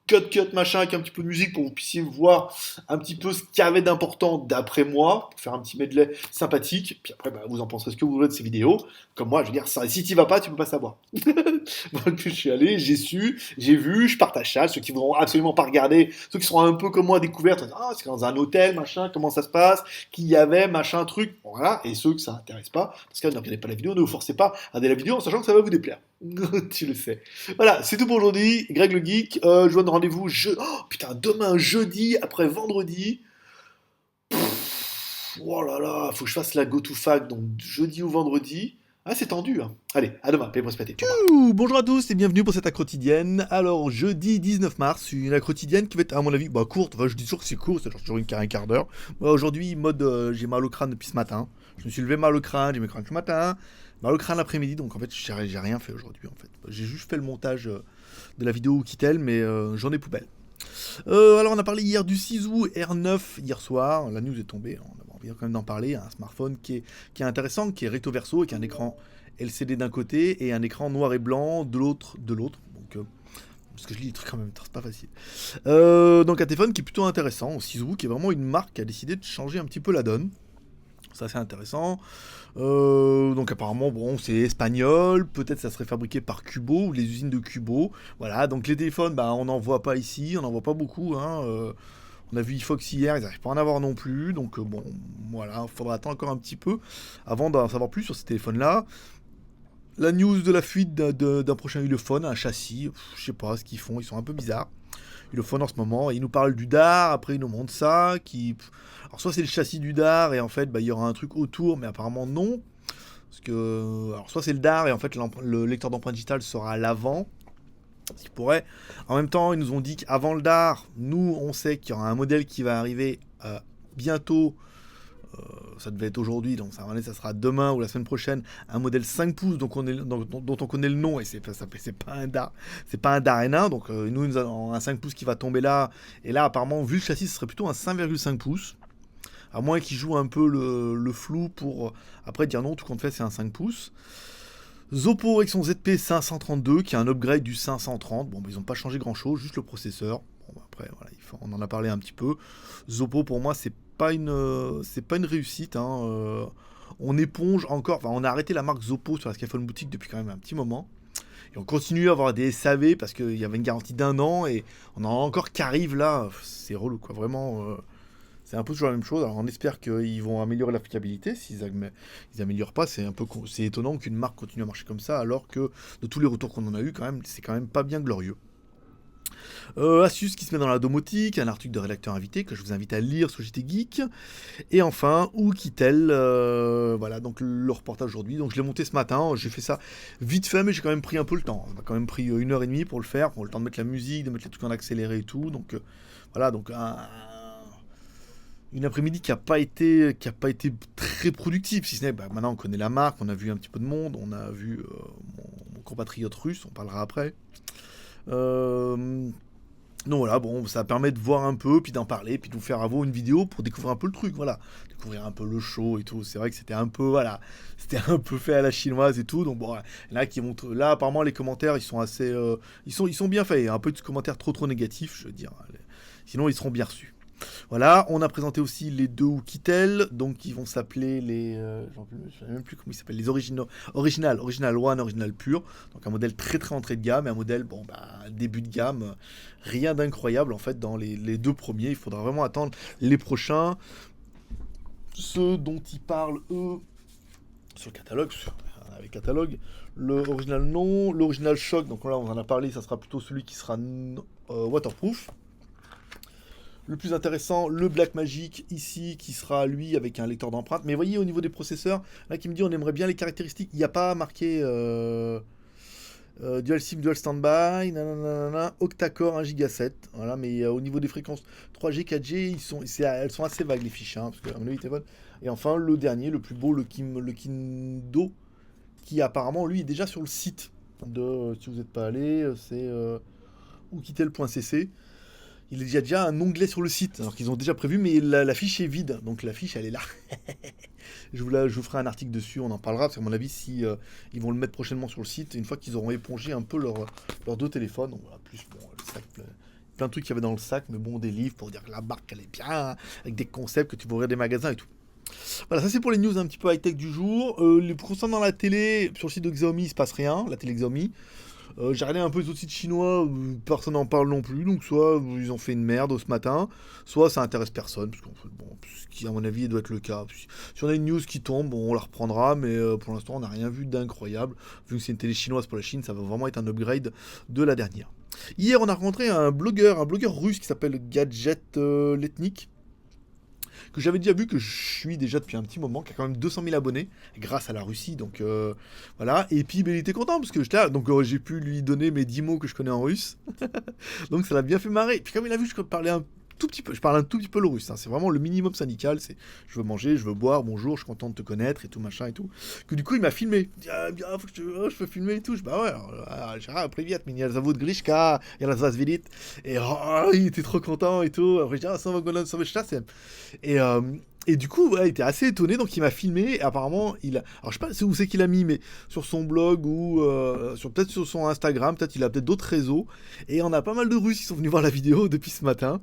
cut, machin, avec un petit peu de musique pour que vous puissiez voir un petit peu ce qu'il y avait d'important d'après moi, pour faire un petit medley sympathique. Puis après, vous en penserez ce que vous voulez de ces vidéos. Comme moi, je veux dire, ça, si tu vas pas, tu peux pas savoir. Donc je suis allé, j'ai su, j'ai vu, je partage ça. Ceux qui voudront absolument pas regarder, ceux qui seront un peu comme moi découverts, c'est dans un hôtel, machin, comment ça se passe, qu'il y avait, machin, truc, voilà. Et ceux que ça intéresse pas, parce que ne regardez pas la vidéo, ne vous forcez pas à regarder la vidéo en sachant que ça va vous déplaire. Tu le sais. Voilà, c'est tout pour aujourd'hui. Greg le Geek, je vous donne rendez-vous demain jeudi après vendredi. Oh là là, faut que je fasse la go to fac donc jeudi ou vendredi. Ah, c'est tendu, hein. Allez, à demain, paix, prospérité. Bonjour à tous et bienvenue pour cette accro quotidienne. Alors, jeudi 19 mars, une accro quotidienne qui va être, à mon avis, courte. Enfin, je dis toujours que c'est court, c'est toujours un quart d'heure. Aujourd'hui, j'ai mal au crâne depuis ce matin. Je me suis levé mal au crâne, j'ai mes crânes ce matin. Mal au crâne l'après-midi, donc en fait, j'ai rien fait aujourd'hui, en fait. J'ai juste fait le montage de la vidéo Oukitel, mais j'en ai poubelle. Alors on a parlé hier du Sisu R9 hier soir, la news est tombée, on avait envie quand même d'en parler, un smartphone qui est intéressant, qui est recto verso avec un écran LCD d'un côté et un écran noir et blanc de l'autre. Donc parce que je lis les trucs en même temps, c'est pas facile. Donc un téléphone qui est plutôt intéressant, Sisu, qui est vraiment une marque qui a décidé de changer un petit peu la donne. Ça c'est intéressant. Donc apparemment bon c'est espagnol, peut-être ça serait fabriqué par Cubo ou les usines de Cubo. Voilà, donc les téléphones bah on n'en voit pas ici, on n'en voit pas beaucoup hein. On a vu iFox hier, ils n'arrivent pas à en avoir non plus, donc bon voilà, il faudra attendre encore un petit peu avant d'en savoir plus sur ces téléphones là. La news de la fuite d'un prochain Ulefone, un châssis, je sais pas ce qu'ils font, ils sont un peu bizarres. Ulefone en ce moment, ils nous parlent du DAR, après ils nous montrent ça, alors soit c'est le châssis du DAR et en fait bah, il y aura un truc autour, mais apparemment non. Parce que, alors soit c'est le DAR et en fait le lecteur d'empreinte digitale sera à l'avant, ce qui pourrait. En même temps, ils nous ont dit qu'avant le DAR, nous on sait qu'il y aura un modèle qui va arriver bientôt. Ça devait être aujourd'hui, donc ça sera demain ou la semaine prochaine, un modèle 5 pouces dont on connaît le nom et c'est pas un DAR, c'est pas un DAR N1, donc nous avons un 5 pouces qui va tomber là, et là apparemment vu le châssis ce serait plutôt un 5,5 pouces, à moins qu'ils jouent un peu le flou pour après dire non, tout compte fait c'est un 5 pouces. Zoppo avec son ZP 532 qui est un upgrade du 530, bon bah, ils n'ont pas changé grand chose, juste le processeur. Bon, bah, après voilà, on en a parlé un petit peu. Zoppo pour moi c'est pas une réussite. Hein. On éponge encore, enfin on a arrêté la marque Zoppo sur la Skyphone boutique depuis quand même un petit moment. Et on continue à avoir des SAV parce qu'il y avait une garantie d'1 an et on en a encore qui arrivent là. C'est relou quoi, vraiment. C'est un peu toujours la même chose. Alors on espère qu'ils vont améliorer la fiabilité. S'ils améliorent pas, c'est étonnant qu'une marque continue à marcher comme ça alors que de tous les retours qu'on en a eu quand même, c'est quand même pas bien glorieux. Asus qui se met dans la domotique, un article de rédacteur invité que je vous invite à lire sur JT Geek. Et enfin, Oukitel, voilà, donc le reportage aujourd'hui. Donc je l'ai monté ce matin, j'ai fait ça vite fait, mais j'ai quand même pris un peu le temps. Ça m'a quand même pris 1h30 pour le faire, pour le temps de mettre la musique, de mettre les trucs en accéléré et tout. Donc voilà, donc une après-midi qui a pas été très productive, si ce n'est, bah, maintenant on connaît la marque, on a vu un petit peu de monde, on a vu mon compatriote russe, on parlera après. Donc voilà, bon, ça permet de voir un peu, puis d'en parler, puis de vous faire à vous une vidéo pour découvrir un peu le truc, voilà. Découvrir un peu le show et tout. C'est vrai que c'était un peu, voilà, c'était un peu fait à la chinoise et tout. Donc bon, là, là apparemment, les commentaires, ils sont assez, ils sont bien faits. Il y a un peu de commentaires trop négatifs, je veux dire. Sinon, ils seront bien reçus. Voilà, on a présenté aussi les deux Oukitel, donc ils vont s'appeler les... je ne sais même plus comment ils s'appellent, les Original One, Original Pure, donc un modèle très entrée de gamme, et un modèle, bon, bah, début de gamme, rien d'incroyable en fait dans les deux premiers, il faudra vraiment attendre les prochains, ceux dont ils parlent eux, sur le catalogue, avec catalogue, le Original non, l'Original Shock, donc là on en a parlé, ça sera plutôt celui qui sera waterproof. Le plus intéressant, le Blackmagic ici, qui sera lui avec un lecteur d'empreintes. Mais voyez, au niveau des processeurs, là qui me dit on aimerait bien les caractéristiques, il n'y a pas marqué Dual SIM, Dual Standby, octa-core 1 Go 7. Voilà, mais au niveau des fréquences 3G, 4G, elles sont assez vagues les fiches, hein, parce que à mon avis, téléphone. Et enfin, le dernier, le plus beau, le Kindo, qui apparemment, lui, est déjà sur le site si vous n'êtes pas allé, c'est oukitel.cc. Il y a déjà un onglet sur le site, alors qu'ils ont déjà prévu, mais la fiche est vide, donc la fiche elle est là. je vous ferai un article dessus, on en parlera, parce qu'à mon avis, si ils vont le mettre prochainement sur le site, une fois qu'ils auront épongé un peu leurs deux téléphones, donc voilà, plus bon, le sac, plein de trucs qu'il y avait dans le sac, mais bon, des livres pour dire que la marque elle est bien, avec des concepts que tu vois des magasins et tout. Voilà, ça c'est pour les news un petit peu high-tech du jour. Concernant la télé, sur le site de Xiaomi, il se passe rien, la télé Xiaomi. J'ai regardé un peu les autres sites chinois, personne n'en parle non plus, donc soit ils ont fait une merde ce matin, soit ça intéresse personne, parce qu'en fait, bon, ce qui à mon avis doit être le cas. Si on a une news qui tombe, bon, on la reprendra, mais pour l'instant on n'a rien vu d'incroyable. Vu que c'est une télé chinoise pour la Chine, ça va vraiment être un upgrade de la dernière. Hier on a rencontré un blogueur russe qui s'appelle Gadget Letnik, que j'avais déjà vu, que je suis déjà depuis un petit moment, qui a quand même 200 000 abonnés, grâce à la Russie, donc voilà, et puis il était content, parce que j'étais là, donc j'ai pu lui donner mes 10 mots que je connais en russe, donc ça l'a bien fait marrer, puis comme il a vu que je parlais un tout petit peu, je parle un tout petit peu le russe, hein. C'est vraiment le minimum syndical, c'est je veux manger, je veux boire, bonjour, je suis content de te connaître et tout machin et tout. Que du coup il m'a filmé. Il dit, ah, bien, faut que je peux filmer et tout. Je bah ouais, привет, меня зовут Grishka, я вас видит. Et oh, il était trop content et tout. Après je dis, ah, ça va, et, euh, et du coup, ouais, il était assez étonné, donc il m'a filmé. Et apparemment, il a. Alors, je sais pas où c'est qu'il a mis, mais sur son blog ou peut-être sur son Instagram, peut-être il a peut-être d'autres réseaux. Et on a pas mal de Russes qui sont venus voir la vidéo depuis ce matin.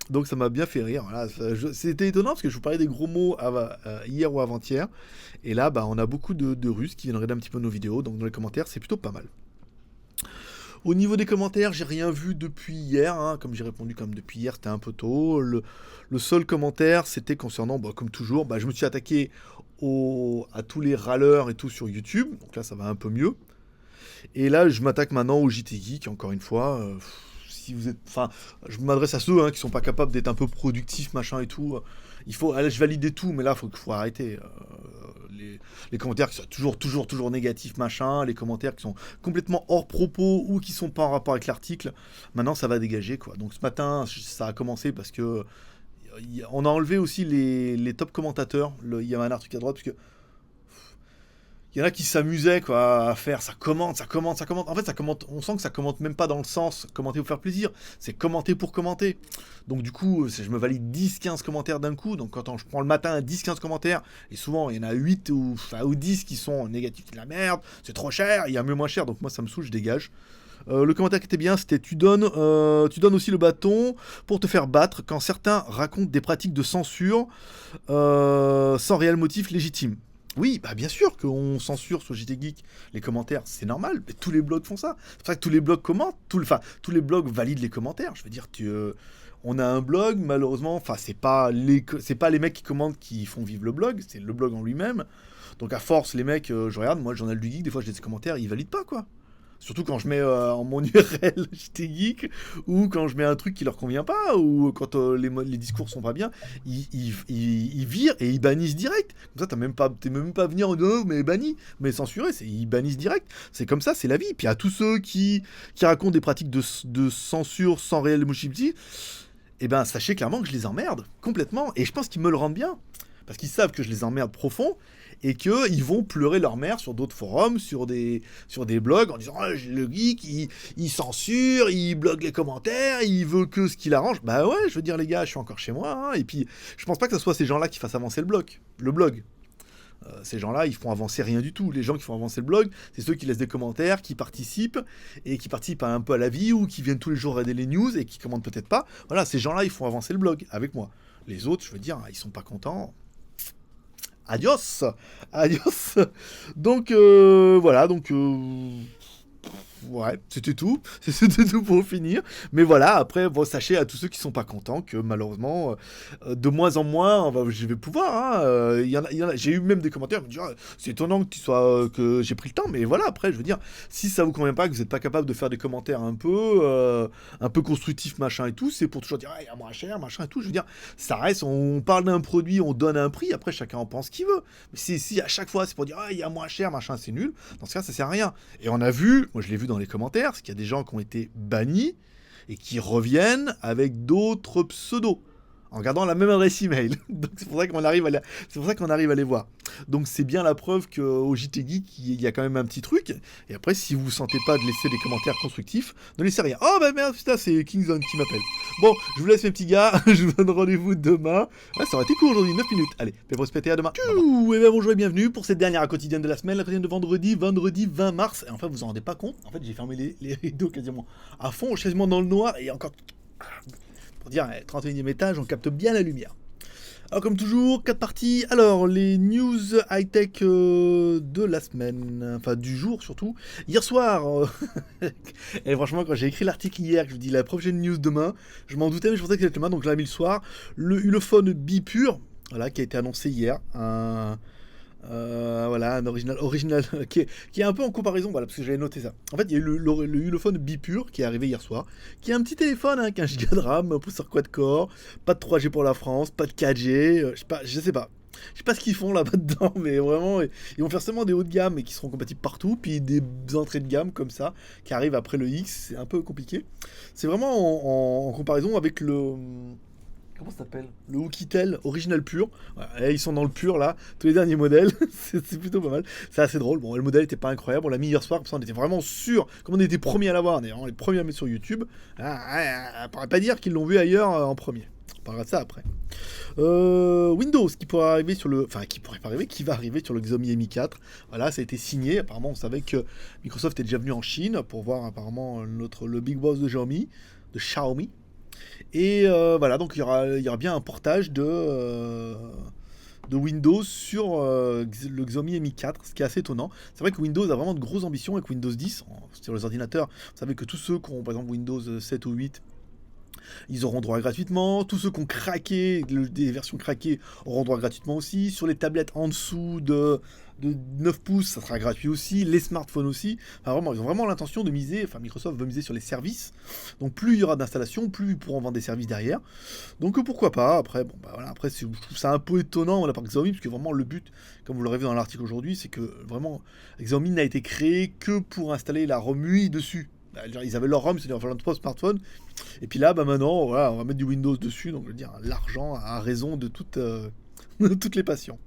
Donc ça m'a bien fait rire. Voilà. C'était étonnant parce que je vous parlais des gros mots hier ou avant-hier. Et là, bah, on a beaucoup de Russes qui viennent regarder un petit peu nos vidéos. Donc dans les commentaires, c'est plutôt pas mal. Au niveau des commentaires, j'ai rien vu depuis hier, hein. Comme j'ai répondu comme depuis hier, c'était un peu tôt. Le seul commentaire, c'était concernant, bah, comme toujours, bah, je me suis attaqué à tous les râleurs et tout sur YouTube. Donc là, ça va un peu mieux. Et là, je m'attaque maintenant au JT Geek, encore une fois. Si vous êtes, enfin, je m'adresse à ceux qui sont pas capables d'être un peu productifs, machin et tout. Il faut, allez, je valide tout, mais là, faut arrêter. Les commentaires qui sont toujours négatifs, machin, les commentaires qui sont complètement hors propos ou qui sont pas en rapport avec l'article, maintenant ça va dégager, quoi. Donc ce matin, ça a commencé parce que on a enlevé aussi les top commentateurs. Il y avait un truc à droite parce que il y en a qui s'amusaient, quoi, à faire ça commente. En fait, ça commente, on sent que ça commente même pas dans le sens commenter pour faire plaisir, c'est commenter pour commenter. Donc du coup, je me valide 10-15 commentaires d'un coup. Donc quand je prends le matin 10-15 commentaires, et souvent il y en a 8 ou 10 qui sont négatifs, de la merde, c'est trop cher, il y a mieux moins cher, donc moi ça me saoule, je dégage. Le commentaire qui était bien, c'était tu donnes aussi le bâton pour te faire battre quand certains racontent des pratiques de censure sans réel motif légitime. Oui, bah bien sûr qu'on censure sur JT Geek les commentaires, c'est normal, mais tous les blogs font ça. C'est pour ça que tous les blogs commentent, tous les blogs valident les commentaires. Je veux dire, on a un blog, malheureusement, c'est pas les mecs qui commentent qui font vivre le blog, c'est le blog en lui-même. Donc à force, les mecs, je regarde, moi, le journal du geek, des fois, j'ai des commentaires, ils valident pas, quoi. Surtout quand je mets en mon URL JT Geek, ou quand je mets un truc qui leur convient pas, ou quand les discours sont pas bien, ils virent et ils bannissent direct. Comme ça, t'es même pas à venir en disant, mais banni, mais censuré, ils bannissent direct. C'est comme ça, c'est la vie. Puis à tous ceux qui racontent des pratiques de censure sans réel motivité, eh ben, sachez clairement que je les emmerde complètement. Et je pense qu'ils me le rendent bien. Parce qu'ils savent que je les emmerde profond et qu'ils vont pleurer leur mère sur d'autres forums, sur des blogs en disant oh, le geek, il censure, il bloque les commentaires, il veut que ce qu'il arrange. Bah ouais, je veux dire les gars, je suis encore chez moi. Hein, et puis, je pense pas que ce soit ces gens-là qui fassent avancer le blog. Ces gens-là, ils font avancer rien du tout. Les gens qui font avancer le blog, c'est ceux qui laissent des commentaires, qui participent, et qui participent un peu à la vie, ou qui viennent tous les jours regarder les news, et qui commentent peut-être pas. Voilà, ces gens-là, ils font avancer le blog avec moi. Les autres, je veux dire, ils sont pas contents. Adios. Donc, voilà, ouais, c'était tout. C'était tout pour finir. Mais voilà, après, bon, sachez à tous ceux qui sont pas contents que malheureusement, de moins en moins, je vais pouvoir. Hein, y en a, j'ai eu même des commentaires, me dire, c'est étonnant que j'ai pris le temps, mais voilà, après, je veux dire, si ça vous convient pas, que vous n'êtes pas capable de faire des commentaires un peu constructifs, machin et tout, c'est pour toujours dire, il y a moins cher, machin et tout. Je veux dire, ça reste, on parle d'un produit, on donne un prix, après, chacun en pense ce qu'il veut. Mais si à chaque fois, c'est pour dire, il y a moins cher, machin, c'est nul, dans ce cas, ça sert à rien. Et on a vu, moi je l'ai vu dans les commentaires, c'est qu'il y a des gens qui ont été bannis et qui reviennent avec d'autres pseudos en gardant la même adresse email. Donc c'est pour ça qu'on arrive à les voir. Donc c'est bien la preuve qu'au JT Geek, il y a quand même un petit truc. Et après, si vous ne sentez pas de laisser des commentaires constructifs, ne laissez rien. Oh bah merde, putain, c'est Kingzone qui m'appelle. Bon, je vous laisse mes petits gars, je vous donne rendez-vous demain. Ah, ça aurait été court aujourd'hui, 9 minutes. Allez, prospérité, à demain. Et bien bonjour et bienvenue pour cette dernière quotidienne de la semaine, la quotidienne de vendredi 20 mars. Et en fait, vous vous en rendez pas compte, en fait, j'ai fermé les rideaux quasiment à fond, quasiment dans le noir, et encore... Pour dire, 31e étage, on capte bien la lumière. Alors comme toujours, 4 parties. Alors, les news high-tech de la semaine, enfin du jour surtout. Hier soir, et franchement quand j'ai écrit l'article hier, que je vous dis la prochaine news demain, je m'en doutais mais je pensais que c'était demain, donc je l'ai mis le soir. Le Ulefone Bipure, voilà, qui a été annoncé hier. Voilà, un original qui est un peu en comparaison, voilà, parce que j'avais noté ça. En fait, il y a eu le Ulefone Bipure qui est arrivé hier soir, qui est un petit téléphone, 15 Go de RAM, processeur quad-core, pas de 3G pour la France, pas de 4G, je sais pas. Je sais pas ce qu'ils font là-bas dedans, mais vraiment, ils vont faire seulement des hauts de gamme et qui seront compatibles partout, puis des entrées de gamme comme ça, qui arrivent après le X, c'est un peu compliqué. C'est vraiment en comparaison avec le... Comment ça s'appelle? Le Oukitel Original Pure. Voilà, et ils sont dans le pur là, tous les derniers modèles, c'est plutôt pas mal. C'est assez drôle. Bon, le modèle était pas incroyable, on l'a mis hier soir, comme ça on était vraiment sûr, comme on était premiers à l'avoir, on est vraiment les premiers à mettre sur YouTube. On pourrait pas dire qu'ils l'ont vu ailleurs en premier. On parlera de ça après. Windows qui pourrait arriver sur le... Enfin, qui pourrait pas arriver, qui va arriver sur le Xiaomi Mi 4. Voilà, ça a été signé. Apparemment, on savait que Microsoft est déjà venu en Chine pour voir apparemment le Big Boss de Xiaomi. Et voilà, donc il y aura bien un portage de Windows sur le Xiaomi Mi 4, ce qui est assez étonnant. C'est vrai que Windows a vraiment de grosses ambitions avec Windows 10 sur les ordinateurs. Vous savez que tous ceux qui ont par exemple Windows 7 ou 8, ils auront droit gratuitement. Tous ceux qui ont craqué, des versions craquées, auront droit gratuitement aussi. Sur les tablettes en dessous de 9 pouces, ça sera gratuit aussi. Les smartphones aussi. Enfin, vraiment, ils ont vraiment l'intention de miser. Enfin, Microsoft veut miser sur les services. Donc, plus il y aura d'installations, plus ils pourront vendre des services derrière. Donc, pourquoi pas. Après, bon, bah voilà. Après, je trouve ça un peu étonnant de la part de Xiaomi, parce que vraiment, le but, comme vous l'aurez vu dans l'article aujourd'hui, c'est que vraiment, Xiaomi n'a été créé que pour installer la ROM UI dessus. Ils avaient leur ROM, c'est-à-dire leur smartphone. Et puis là, bah maintenant, voilà, on va mettre du Windows dessus. Donc, je veux dire, l'argent a raison de toutes les passions.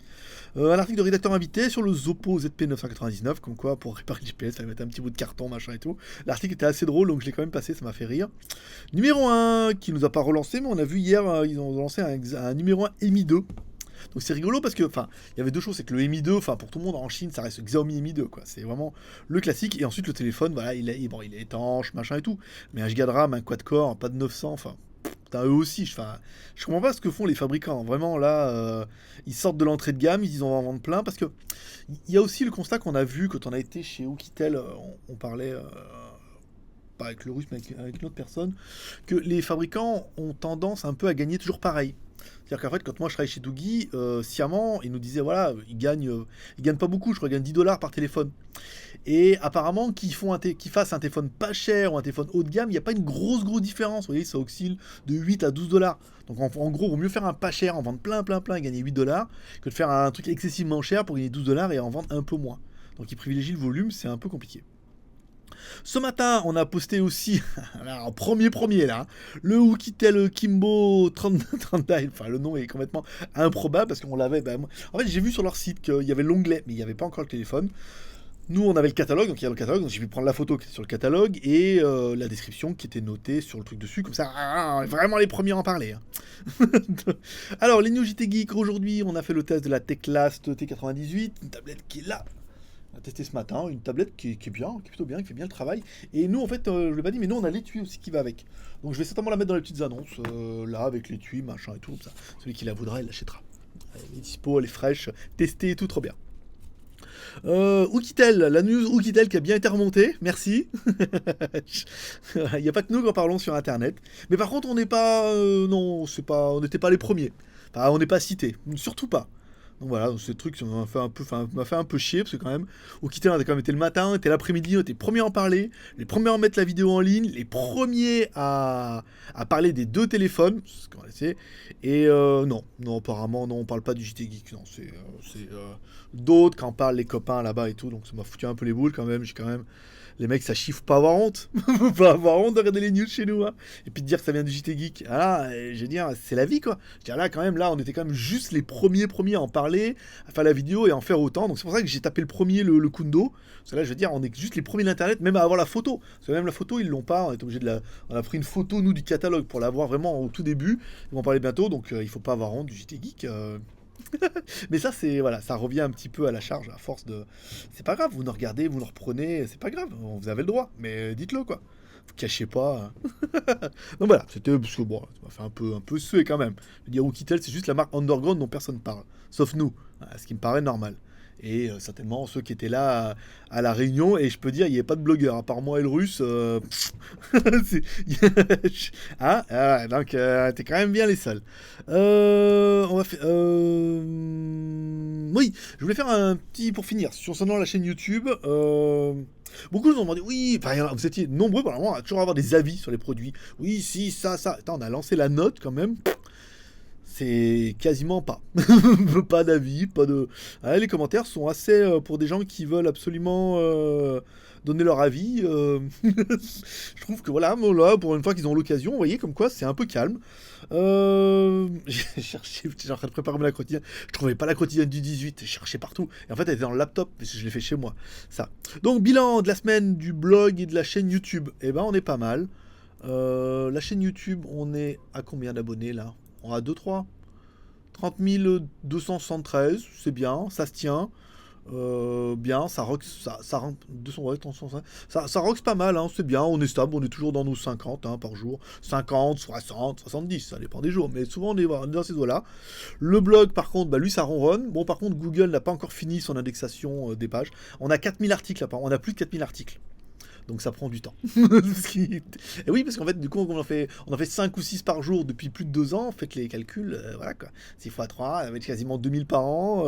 Un article de rédacteur invité sur le Zoppo ZP999, comme quoi pour réparer le GPS, il fallait mettre un petit bout de carton, machin et tout. L'article était assez drôle, donc je l'ai quand même passé, ça m'a fait rire. Numéro 1, qui nous a pas relancé, mais on a vu hier, ils ont lancé un numéro 1 Mi 2. Donc c'est rigolo parce que, enfin, il y avait deux choses, c'est que le Mi 2, enfin pour tout le monde en Chine, ça reste le Xiaomi Mi 2, quoi. C'est vraiment le classique. Et ensuite le téléphone, voilà, il est étanche, machin et tout. Mais un giga de RAM, un quad-core, pas de 900, enfin, eux aussi, je comprends pas ce que font les fabricants. Vraiment, là, ils sortent de l'entrée de gamme, ils disent on va en vendre plein. Parce que il y a aussi le constat qu'on a vu quand on a été chez Oukitel, on parlait, pas avec le russe, mais avec une autre personne, que les fabricants ont tendance un peu à gagner toujours pareil. C'est-à-dire qu'en fait, quand moi je travaillais chez Doogie, sciemment, ils nous disaient voilà, ils gagnent pas beaucoup, je crois qu'ils gagnent 10 dollars par téléphone. Et apparemment, qu'ils fassent un téléphone pas cher ou un téléphone haut de gamme, il n'y a pas une grosse différence. Vous voyez, ça oscille de 8 à 12 dollars. Donc en gros, il vaut mieux faire un pas cher, en vendre plein et gagner 8 dollars, que de faire un truc excessivement cher pour gagner 12 dollars et en vendre un peu moins. Donc ils privilégient le volume, c'est un peu compliqué. Ce matin, on a posté aussi, en premier là, le Oukitel Kimbo 39, enfin le nom est complètement improbable parce qu'on l'avait, en fait j'ai vu sur leur site qu'il y avait l'onglet, mais il n'y avait pas encore le téléphone. Nous on avait le catalogue, donc il y a le catalogue, donc j'ai pu prendre la photo qui était sur le catalogue et la description qui était notée sur le truc dessus, comme ça, vraiment les premiers à en parler. Hein. Alors les news JT Geek, aujourd'hui on a fait le test de la Teclast T98, une tablette qui est là. On a testé ce matin, une tablette qui est bien, qui est plutôt bien, qui fait bien le travail. Et nous, en fait, je l'ai pas dit, mais nous, on a l'étui aussi qui va avec. Donc je vais certainement la mettre dans les petites annonces, là, avec l'étui, machin et tout, comme ça. Celui qui la voudra, il l'achètera. Elle est dispo, elle est fraîche, testée et tout, trop bien. Oukitel, la news Oukitel qui a bien été remontée, merci. Il n'y a pas que nous qui en parlons sur Internet. Mais par contre, on n'est pas... non, on n'était pas les premiers. Enfin, on n'est pas cités, surtout pas. Donc voilà, donc ce truc m'a fait un peu chier, parce que quand même, Oukitel, on a quand même été le matin, on était l'après-midi, on était les premiers à en parler, les premiers à mettre la vidéo en ligne, les premiers à parler des deux téléphones, ce qu'on sait. Et non, apparemment, non, on parle pas du JT Geek, non, c'est d'autres qui en parlent, les copains là-bas et tout, donc ça m'a foutu un peu les boules quand même, les mecs, ça chiffre, pas avoir honte. Faut pas avoir honte de regarder les news chez nous. Hein. Et puis de dire que ça vient du JT Geek. Ah, je veux dire, c'est la vie, quoi. Je veux dire, là, quand même, on était quand même juste les premiers à en parler, à faire la vidéo et à en faire autant. Donc c'est pour ça que j'ai tapé le premier, le Kundo. Parce que là, je veux dire, on est juste les premiers d'Internet, même à avoir la photo. Parce que même la photo, ils l'ont pas. On est obligé on a pris une photo, nous, du catalogue pour l'avoir vraiment au tout début. Ils vont en parler bientôt, donc il faut pas avoir honte du JT Geek. Mais ça, c'est voilà, ça revient un petit peu à la charge à force de. C'est pas grave, vous nous regardez, vous nous reprenez, c'est pas grave, vous avez le droit, mais dites-le quoi. Vous cachez pas. Donc voilà, c'était parce que bon, ça m'a fait un peu suer quand même. Je veux dire, Oukitel, c'est juste la marque underground dont personne parle, sauf nous, ce qui me paraît normal. Et certainement ceux qui étaient là à la réunion, et je peux dire, il n'y avait pas de blogueurs, à part moi et le russe. Donc t'es quand même bien les seuls. On va faire. Oui, je voulais faire un petit pour finir sur la chaîne YouTube. Beaucoup nous ont demandé, oui, vous étiez nombreux vraiment à toujours avoir des avis sur les produits. Oui, si, ça. Attends, on a lancé la note quand même. C'est quasiment pas. Pas d'avis, pas de... Ouais, les commentaires sont assez pour des gens qui veulent absolument donner leur avis. Je trouve que voilà, là, pour une fois qu'ils ont l'occasion, vous voyez, comme quoi c'est un peu calme. J'ai cherché, j'étais en train de préparer la quotidienne. Je trouvais pas la quotidienne du 18, j'ai cherché partout. Et en fait, elle était dans le laptop, parce que je l'ai fait chez moi. Ça. Donc, bilan de la semaine du blog et de la chaîne YouTube. Eh ben, on est pas mal. La chaîne YouTube, on est à combien d'abonnés là? On a 2-3 30 273, c'est bien, ça se tient. Bien, ça rock, ça rentre 200, ouais, 300, ça rock pas mal, hein, c'est bien, on est stable, on est toujours dans nos 50 hein, par jour. 50, 60, 70, ça dépend des jours, mais souvent on est dans ces eaux-là. Le blog, par contre, bah, lui, ça ronronne. Bon, par contre, Google n'a pas encore fini son indexation des pages. On a 4000 articles, là, on a plus de 4000 articles. Donc ça prend du temps. Et oui, parce qu'en fait, du coup, on en fait 5 ou 6 par jour depuis plus de 2 ans. Faites les calculs, voilà quoi. 6 fois 3, ça va être quasiment 2000 par an.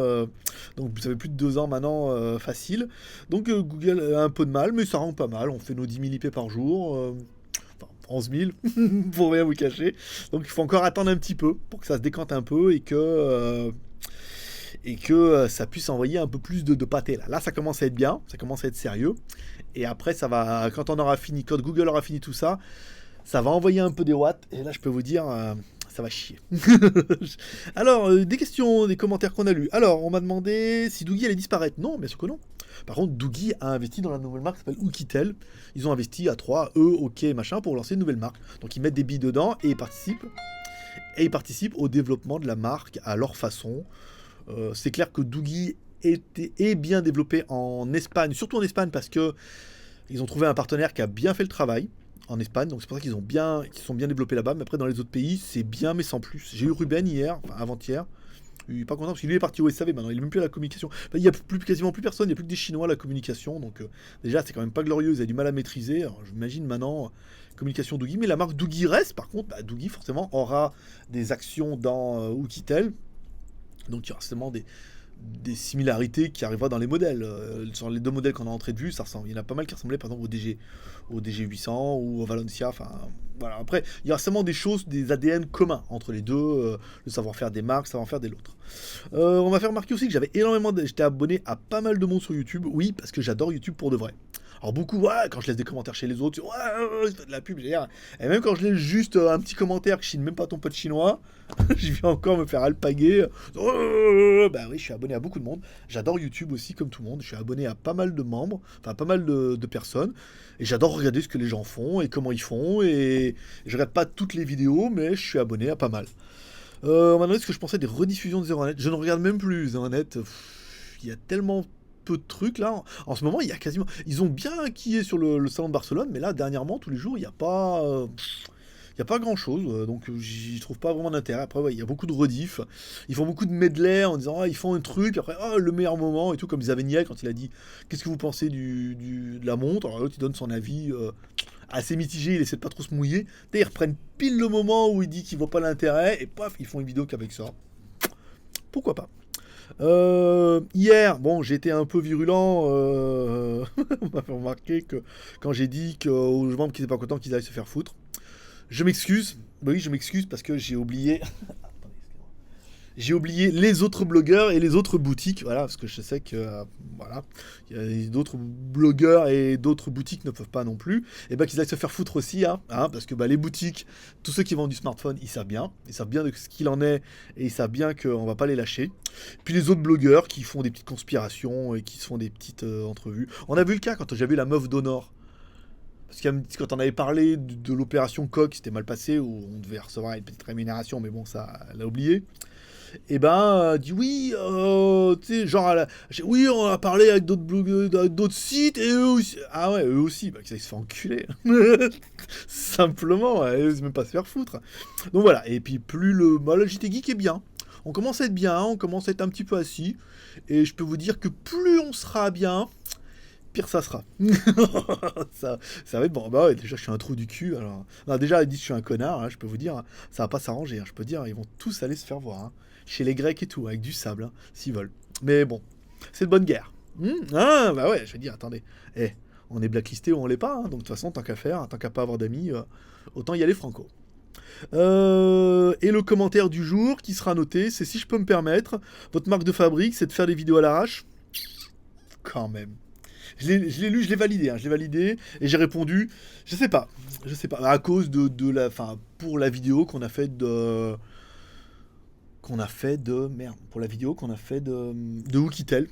Donc ça fait plus de 2 ans maintenant, facile. Donc Google a un peu de mal, mais ça rend pas mal. On fait nos 10 000 IP par jour. Enfin, 11 000, pour rien vous cacher. Donc il faut encore attendre un petit peu pour que ça se décante un peu et que ça puisse envoyer un peu plus de pâté. Là, ça commence à être bien, ça commence à être sérieux. Et après, ça va, quand Google aura fini tout ça, ça va envoyer un peu des watts. Et là, je peux vous dire, ça va chier. Alors, des questions, des commentaires qu'on a lus. Alors, on m'a demandé si Doogie allait disparaître. Non, bien sûr que non. Par contre, Doogie a investi dans la nouvelle marque qui s'appelle Oukitel. Ils ont investi à 3, OK, machin, pour lancer une nouvelle marque. Donc, ils mettent des billes dedans et ils participent. Et ils participent au développement de la marque à leur façon. C'est clair que Doogie est bien développé en Espagne, surtout en Espagne parce que ils ont trouvé un partenaire qui a bien fait le travail en Espagne, donc c'est pour ça qu'ils sont bien développés là-bas. Mais après dans les autres pays, c'est bien mais sans plus. J'ai eu Ruben hier, enfin avant-hier. Il est pas content parce qu'il est parti au SAV maintenant, il est même plus à la communication. Enfin, il y a quasiment plus personne, il n'y a plus que des Chinois à la communication, donc déjà c'est quand même pas glorieux, ils ont du mal à maîtriser. Alors, j'imagine maintenant communication Doogie, mais la marque Doogie reste. Par contre, Doogie forcément aura des actions dans Oukitel. Donc il y aura forcément des similarités qui arriveront dans les modèles. Sur les deux modèles qu'on a entrés de vue, ça ressemble. Il y en a pas mal qui ressemblaient par exemple au DG 800 ou au Valencia. Enfin, voilà. Après, il y aura forcément des choses, des ADN communs entre les deux, le savoir-faire des marques, le savoir-faire des l'autre. On m'a fait remarquer aussi que j'étais abonné à pas mal de monde sur YouTube. Oui, parce que j'adore YouTube pour de vrai. Alors beaucoup, ouais, quand je laisse des commentaires chez les autres, ouais, c'est de la pub, j'ai dire. Et même quand je laisse juste un petit commentaire que je chine même pas ton pote chinois, je viens encore me faire alpaguer. Bah oui, je suis abonné à beaucoup de monde. J'adore YouTube aussi, comme tout le monde. Je suis abonné à pas mal de membres, enfin pas mal de personnes. Et j'adore regarder ce que les gens font et comment ils font. Et je regarde pas toutes les vidéos, mais je suis abonné à pas mal. On m'a demandé ce que je pensais des rediffusions de Zeronet. Je ne regarde même plus Zeronet. Il y a tellement peu de trucs là. En ce moment, il y a quasiment. Ils ont bien acquis sur le salon de Barcelone, mais là, dernièrement, tous les jours, il n'y a pas. Il n'y a pas grand chose, donc j'y trouve pas vraiment d'intérêt. Après, ouais, il y a beaucoup de rediff. Ils font beaucoup de medley en disant ils font un truc, après le meilleur moment et tout, comme Xavier Niel quand il a dit qu'est-ce que vous pensez de la montre. Alors l'autre il donne son avis assez mitigé, il essaie de pas trop se mouiller. Ils reprennent pile le moment où il dit qu'il voit pas l'intérêt et paf, ils font une vidéo qu'avec ça. Pourquoi pas. Hier, bon, j'étais un peu virulent. On m'a fait remarquer que quand j'ai dit aux membres qui n'étaient pas contents qu'ils allaient se faire foutre. Je m'excuse. Bah oui, je m'excuse parce que j'ai oublié. J'ai oublié les autres blogueurs et les autres boutiques, voilà, parce que je sais que, voilà, il y a d'autres blogueurs et d'autres boutiques ne peuvent pas non plus, et qu'ils aillent se faire foutre aussi, hein, parce que les boutiques, tous ceux qui vendent du smartphone, ils savent bien de ce qu'il en est, et ils savent bien qu'on va pas les lâcher. Puis les autres blogueurs qui font des petites conspirations et qui se font des petites entrevues. On a vu le cas quand j'ai vu la meuf d'Honor. Parce que quand on avait parlé de l'opération Coq, c'était mal passé, où on devait recevoir une petite rémunération, mais bon, ça, elle a oublié. Et dit oui, tu sais, genre, oui, on a parlé avec d'autres blogueurs, avec d'autres sites, et eux aussi. Ah ouais, eux aussi, ils se font enculer. Simplement, ils osent même pas se faire foutre. Donc voilà, et puis plus le JT Geek est bien. On commence à être bien, on commence à être un petit peu assis, et je peux vous dire que plus on sera bien, pire ça sera. ça va être bon. Bah ouais, déjà je suis un trou du cul. Alors, non, déjà ils disent que je suis un connard. Hein, je peux vous dire, ça va pas s'arranger. Hein, je peux dire, ils vont tous aller se faire voir. Hein, chez les Grecs et tout, avec du sable, hein, s'ils veulent. Mais bon, c'est de bonne guerre. Ah bah ouais, je vais dire, attendez. On est blacklisté ou on l'est pas. Hein, donc de toute façon, tant qu'à faire, tant qu'à pas avoir d'amis, autant y aller franco. Et le commentaire du jour qui sera noté, c'est si je peux me permettre, votre marque de fabrique, c'est de faire des vidéos à l'arrache. Quand même. Je l'ai lu, je l'ai validé, hein, je l'ai validé, et j'ai répondu, je sais pas, à cause de la, enfin, pour la vidéo qu'on a fait merde, pour la vidéo qu'on a fait de Oukitel.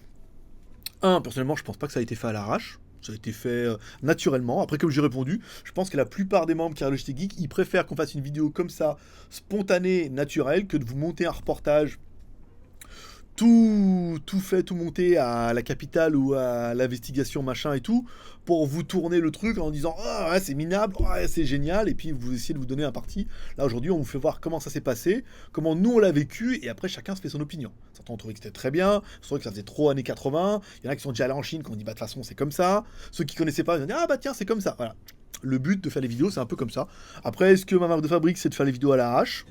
Personnellement, je pense pas que ça a été fait à l'arrache. Ça a été fait naturellement. Après, comme j'ai répondu, je pense que la plupart des membres qui regardent le JT Geek, ils préfèrent qu'on fasse une vidéo comme ça, spontanée, naturelle, que de vous monter un reportage tout fait, tout monté à la capitale ou à l'investigation machin et tout, pour vous tourner le truc en disant ah ouais, c'est minable, ouais, c'est génial, et puis vous essayez de vous donner un parti. Là aujourd'hui on vous fait voir comment ça s'est passé, comment nous on l'a vécu, et après chacun se fait son opinion. Certains ont trouvé que c'était très bien, d'autres trouvé que ça faisait trop années 80, il y en a qui sont déjà allés en Chine qui ont dit bah de toute façon c'est comme ça, ceux qui connaissaient pas ils ont dit ah bah tiens c'est comme ça, voilà. Le but de faire les vidéos c'est un peu comme ça. Après est-ce que ma marque de fabrique c'est de faire les vidéos à l'arrache?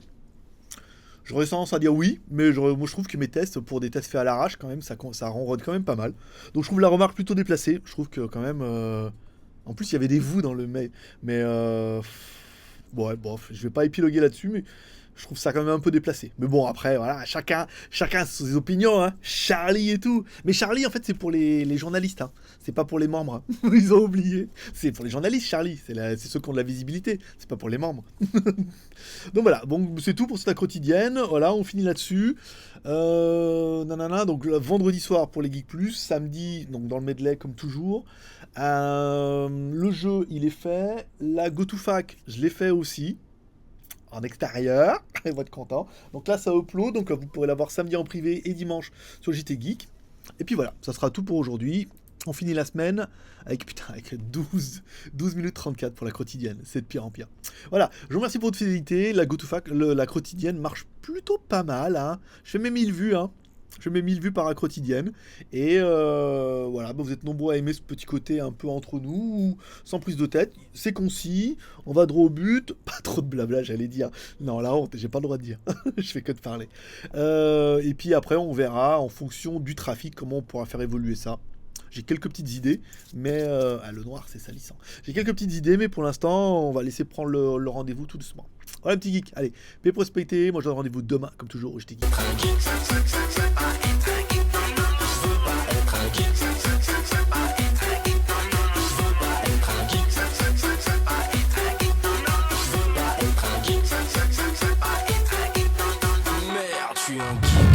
J'aurais tendance à dire oui, mais moi je trouve que mes tests, pour des tests faits à l'arrache, quand même, ça ronronne quand même pas mal. Donc je trouve la remarque plutôt déplacée. Je trouve que quand même... En plus, il y avait des vous dans le mail. Mais... Bon, ouais, bof, je vais pas épiloguer là-dessus, mais je trouve ça quand même un peu déplacé. Mais bon, après, voilà, chacun a ses opinions, hein. Charlie et tout. Mais Charlie, en fait, c'est pour les journalistes, hein. C'est pas pour les membres. Hein. Ils ont oublié. C'est pour les journalistes, Charlie. C'est ceux qui ont de la visibilité. C'est pas pour les membres. Donc voilà, bon, c'est tout pour cette quotidienne. Voilà, on finit là-dessus. Donc vendredi soir pour les Geek Plus, samedi, donc dans le medley comme toujours. Le jeu, il est fait. La GoToFac, je l'ai fait aussi. En extérieur, on va être content. Donc là, ça upload, donc vous pourrez l'avoir samedi en privé et dimanche sur le JT Geek. Et puis voilà, ça sera tout pour aujourd'hui. On finit la semaine avec 12 minutes 34 pour la quotidienne. C'est de pire en pire. Voilà, je vous remercie pour votre fidélité. La GoToFac, la quotidienne marche plutôt pas mal. Hein. Je fais mes 1000 vues. Hein. Je mets 1000 vues par la quotidienne. Et voilà, vous êtes nombreux à aimer ce petit côté un peu entre nous, sans prise de tête. C'est concis, on va droit au but. Pas trop de blabla, j'allais dire. Non, la honte, j'ai pas le droit de dire. Je fais que de parler. Et puis après, on verra en fonction du trafic comment on pourra faire évoluer ça. J'ai quelques petites idées, mais... le noir, c'est salissant. J'ai quelques petites idées, mais pour l'instant, on va laisser prendre le rendez-vous tout doucement. Voilà, petit geek. Allez, paix prospérité. Moi, je donne rendez-vous demain, comme toujours, au JT Geek. Merde, je suis un geek.